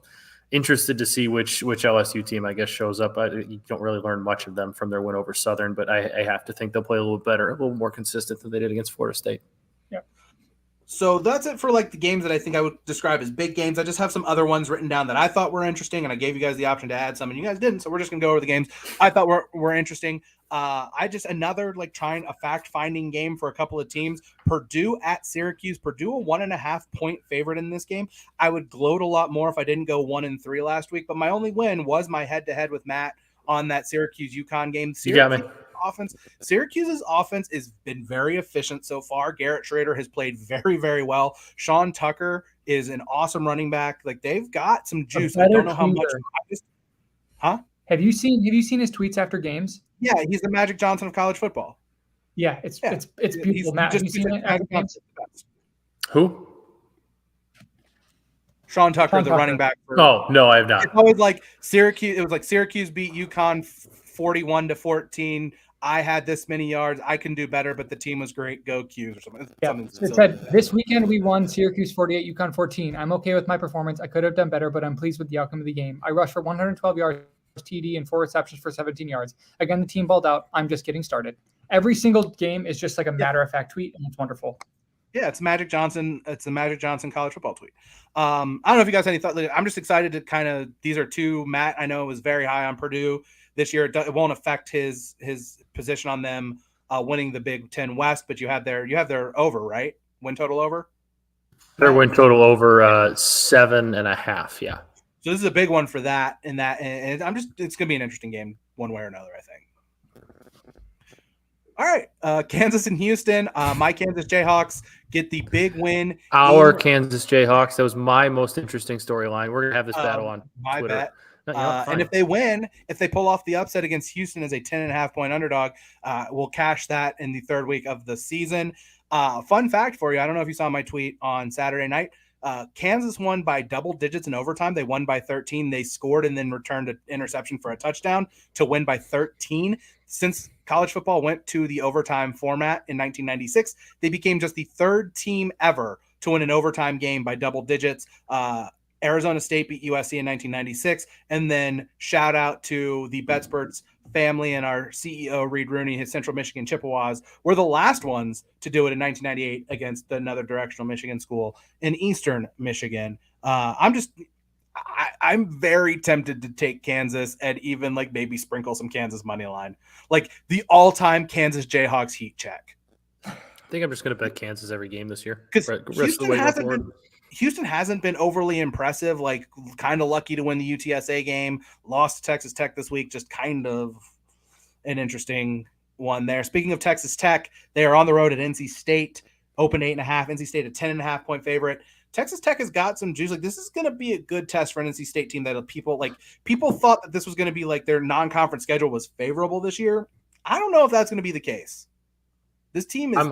interested to see which LSU team, I guess, shows up. You don't really learn much of them from their win over Southern, but I have to think they'll play a little better, a little more consistent than they did against Florida State. Yeah. So that's it for like the games that I think I would describe as big games. I just have some other ones written down that I thought were interesting, and I gave you guys the option to add some, and you guys didn't. So we're just going to go over the games I thought were interesting. Another trying a fact-finding game for a couple of teams. Purdue at Syracuse. Purdue a 1.5 point favorite in this game. I would gloat a lot more if I didn't go 1-3 last week, but my only win was my head-to-head with Matt on that Syracuse UConn game. You got me. Syracuse's offense has been very efficient so far. Garrett Schrader has played very, very well. Sean Tucker is an awesome running back. They've got some juice. I don't know how much. Have you seen his tweets after games? Yeah, he's the Magic Johnson of college football. Yeah, it's beautiful. Matt, have you seen it after games? Who? Sean Tucker, the running back. No, I have not. It's always like Syracuse. It was like Syracuse beat UConn 41-14. I had this many yards. I can do better, but the team was great. Go Qs or something. Yeah. It said, this weekend we won Syracuse 48, UConn 14. I'm okay with my performance. I could have done better, but I'm pleased with the outcome of the game. I rushed for 112 yards TD and 4 receptions for 17 yards. Again, the team balled out. I'm just getting started. Every single game is just like a matter-of-fact tweet, and it's wonderful. Yeah, it's Magic Johnson. It's the Magic Johnson college football tweet. I don't know if you guys have any thought. I'm just excited to these are two. Matt, I know, was very high on Purdue this year. It won't affect his position on them winning the Big Ten West, but you have their over, right? Win total over? Their win total over 7.5, yeah. So this is a big one for that, and it's going to be an interesting game one way or another, I think. All right, Kansas and Houston. My Kansas Jayhawks get the big win. Kansas Jayhawks. That was my most interesting storyline. We're gonna have this battle on Twitter. Bet. And if they win, if they pull off the upset against Houston as a 10.5-point underdog, we'll cash that in the third week of the season. Fun fact for you: I don't know if you saw my tweet on Saturday night. Kansas won by double digits in overtime. They won by 13. They scored and then returned an interception for a touchdown to win by 13. Since college football went to the overtime format in 1996, they became just the third team ever to win an overtime game by double digits. Arizona State beat USC in 1996. And then shout out to the Betsperts family and our CEO, Reed Rooney, his Central Michigan Chippewas were the last ones to do it in 1998 against another directional Michigan school in Eastern Michigan. I'm very tempted to take Kansas and even like maybe sprinkle some Kansas money line, like the all-time Kansas Jayhawks heat check. I think I'm just going to bet Kansas every game this year. Because Houston hasn't been overly impressive, like kind of lucky to win the UTSA game, lost to Texas Tech this week, just kind of an interesting one there. Speaking of Texas Tech, they are on the road at NC State, open 8.5, NC State a 10.5-point favorite. Texas Tech has got some juice. Like this is going to be a good test for an NC State team that people thought that this was going to be like their non-conference schedule was favorable this year. I don't know if that's going to be the case. This team is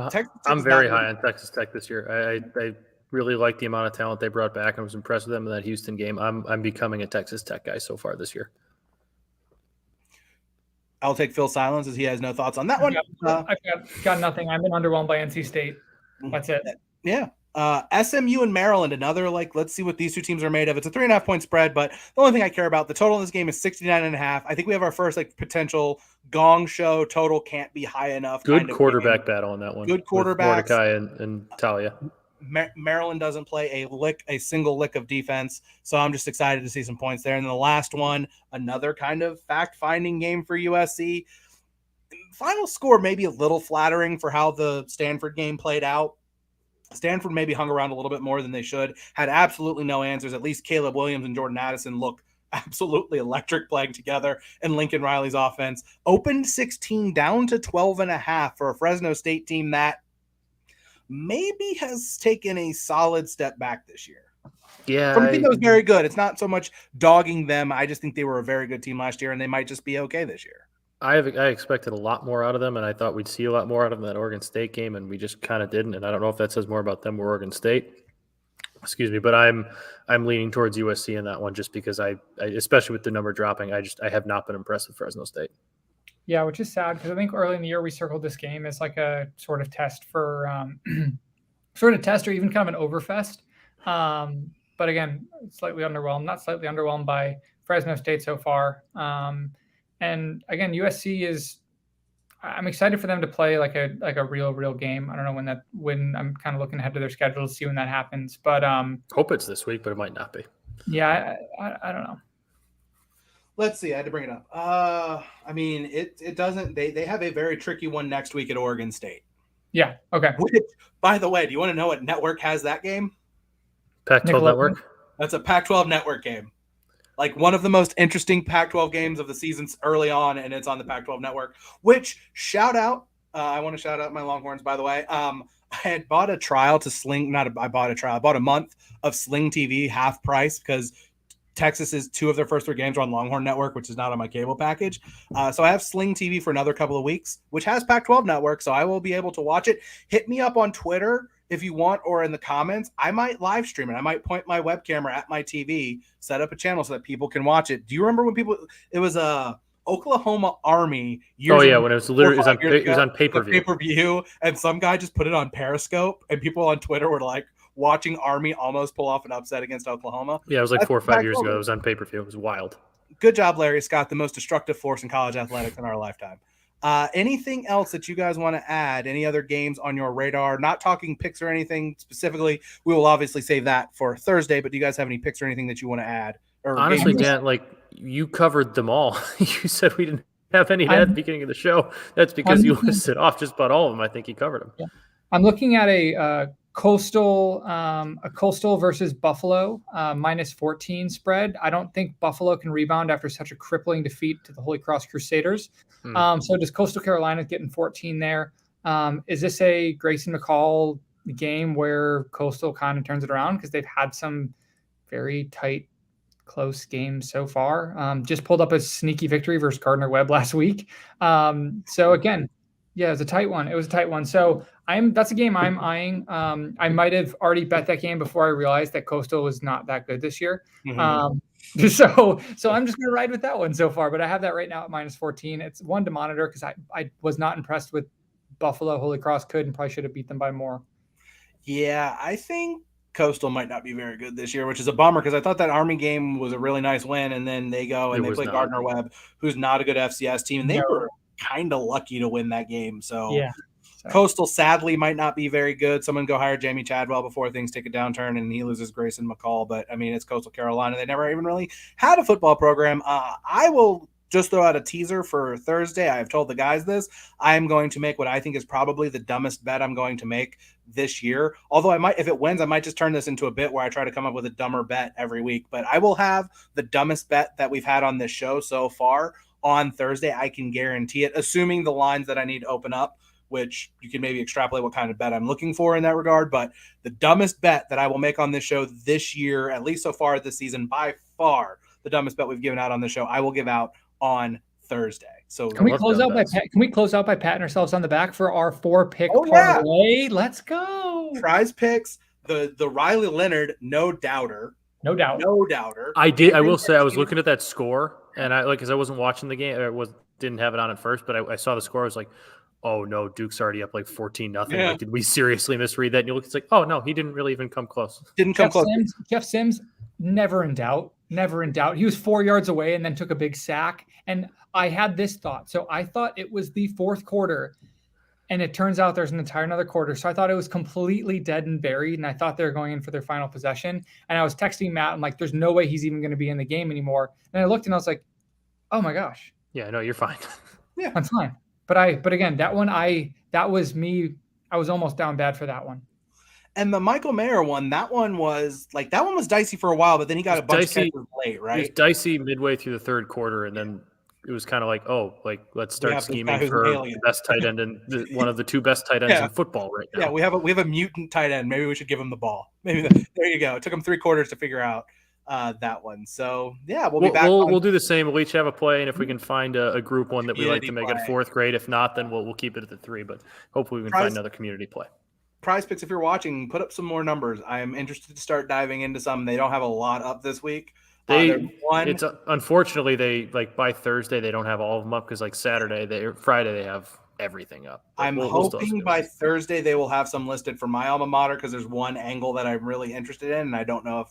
I'm very high on Texas Tech this year. I really like the amount of talent they brought back. I was impressed with them in that Houston game. I'm becoming a Texas Tech guy so far this year. I'll take Phil Silence as he has no thoughts on that one. I've got nothing. I've been underwhelmed by NC State. That's it. Yeah. SMU and Maryland, another let's see what these two teams are made of. It's a 3.5-point spread, but the only thing I care about, the total in this game is 69.5. I think we have our first potential gong show total. Can't be high enough. Good quarterback battle in that one. Good quarterbacks. Mordecai and Talia. Maryland doesn't play a single lick of defense, so I'm just excited to see some points there. And then the last one, another kind of fact-finding game for USC. Final score may be a little flattering for how the Stanford game played out. Stanford maybe hung around a little bit more than they should, had absolutely no answers. At least Caleb Williams and Jordan Addison look absolutely electric playing together, and Lincoln Riley's offense opened 16 down to 12.5 for a Fresno State team that maybe has taken a solid step back this year. Yeah. From a team that was very good. It's not so much dogging them. I just think they were a very good team last year, and they might just be okay this year. I expected a lot more out of them, and I thought we'd see a lot more out of them in that Oregon State game, and we just kind of didn't. And I don't know if that says more about them or Oregon State. Excuse me, but I'm leaning towards USC in that one just because I especially with the number dropping, I have not been impressed with Fresno State. Yeah, which is sad because I think early in the year we circled this game as like a sort of test for or even kind of an overfest. But again, slightly underwhelmed, not slightly underwhelmed by Fresno State so far. And again, USC I'm excited for them to play like a real game. I don't know when I'm kind of looking ahead to their schedule to see when that happens, but hope it's this week, but it might not be. Yeah. I don't know. Let's see. I had to bring it up. I mean, it doesn't, they have a very tricky one next week at Oregon State. Yeah. Okay. Which, by the way, do you want to know what network has that game? Pac-12 network. That's a Pac-12 network game. Like one of the most interesting Pac-12 games of the season early on, and it's on the Pac-12 network, which shout out. I want to shout out my Longhorns, by the way. I had bought a trial to Sling. I bought a month of Sling TV half price because Texas's 2 of their first 3 games are on Longhorn Network, which is not on my cable package. So I have Sling TV for another couple of weeks, which has Pac-12 network. So I will be able to watch it. Hit me up on Twitter if you want, or in the comments. I might live stream it. I might point my web camera at my TV, set up a channel so that people can watch it. Do you remember when it was Oklahoma Army? When it was literally it was on pay-per-view, and some guy just put it on Periscope, and people on Twitter were like watching Army almost pull off an upset against Oklahoma. Yeah, it was like 4 or 5 years ago. It was on pay-per-view. It was wild. Good job, Larry Scott, the most destructive force in college athletics in our lifetime. Anything else that you guys want to add? Any other games on your radar? Not talking picks or anything specifically. We will obviously save that for Thursday, but do you guys have any picks or anything that you want to add? Honestly, Dan, you covered them all. You said we didn't have any at the beginning of the show. That's because you listed off just about all of them. I think you covered them. Yeah. I'm looking at a Coastal versus Buffalo, -14 spread. I don't think Buffalo can rebound after such a crippling defeat to the Holy Cross Crusaders. So does Coastal Carolina getting 14 there? Is this a Grayson McCall game where Coastal kind of turns it around? Because they've had some very tight, close games so far. Just pulled up a sneaky victory versus Gardner Webb last week. So again, yeah, it was a tight one. So that's a game I'm eyeing. I might have already bet that game before I realized that Coastal was not that good this year. So I'm just going to ride with that one so far, but I have that right now at -14. It's one to monitor because I was not impressed with Buffalo. Holy Cross could and probably should have beat them by more. Yeah, I think Coastal might not be very good this year, which is a bummer because I thought that Army game was a really nice win, and then they go and they play Gardner Webb, who's not a good FCS team, and they were kind of lucky to win that game. So yeah. Coastal sadly might not be very good. Someone go hire Jamie Chadwell before things take a downturn and he loses Grayson McCall. But I mean, it's Coastal Carolina. They never even really had a football program. I will just throw out a teaser for Thursday. I have told the guys this. I am going to make what I think is probably the dumbest bet I'm going to make this year. Although if it wins, I might just turn this into a bit where I try to come up with a dumber bet every week. But I will have the dumbest bet that we've had on this show so far on Thursday. I can guarantee it, assuming the lines that I need to open up, which you can maybe extrapolate what kind of bet I'm looking for in that regard. But the dumbest bet that I will make on this show this year, at least so far this season, by far the dumbest bet we've given out on the show, I will give out on Thursday. So can we close out by patting ourselves on the back for our 4-pick parlay? Let's go. Prize Picks, the Riley Leonard, no doubter. I will say I was looking at that score, and because I wasn't watching the game, didn't have it on at first, but I saw the score. I was like, oh no, Duke's already up like 14-0. Yeah. Like, did we seriously misread that? And you look, it's like, oh no, he didn't really even come close. Jeff Sims, never in doubt. He was 4 yards away and then took a big sack. And I had this thought. So I thought it was the fourth quarter, and it turns out there's an entire another quarter. So I thought it was completely dead and buried, and I thought they were going in for their final possession. And I was texting Matt, I'm like, there's no way he's even going to be in the game anymore. And I looked and I was like, oh my gosh. Yeah, no, you're fine. Yeah, I'm fine. But again, that was me. I was almost down bad for that one. And the Michael Mayer one, that one was dicey for a while, but then he got a bunch of catches late, right? It was dicey midway through the third quarter, and then it was kind of like, let's start scheming for the best tight end and one of the two best tight ends in football right now. Yeah, we have a mutant tight end. Maybe we should give him the ball. There you go. It took him 3 quarters to figure out that one. So yeah, we'll be back. We'll do the same. We'll each have a play, and if we can find a group one that we like to make it 4th grade, if not, then we'll keep it at the 3. But hopefully we can find another community play. Prize Picks, if you're watching, put up some more numbers. I am interested to start diving into some. They don't have a lot up this week. Unfortunately they by Thursday they don't have all of them up because Friday they have everything up. But I'm hoping by Thursday they will have some listed for my alma mater because there's one angle that I'm really interested in, and I don't know if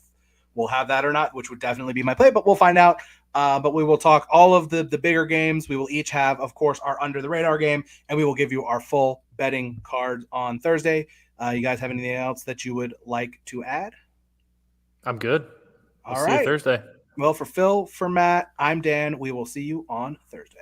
we'll have that or not, which would definitely be my play, but we'll find out. But we will talk all of the bigger games. We will each have, of course, our under the radar game, and we will give you our full betting cards on Thursday. You guys have anything else that you would like to add? I'm good. All right. See you Thursday. Well, for Phil, for Matt, I'm Dan. We will see you on Thursday.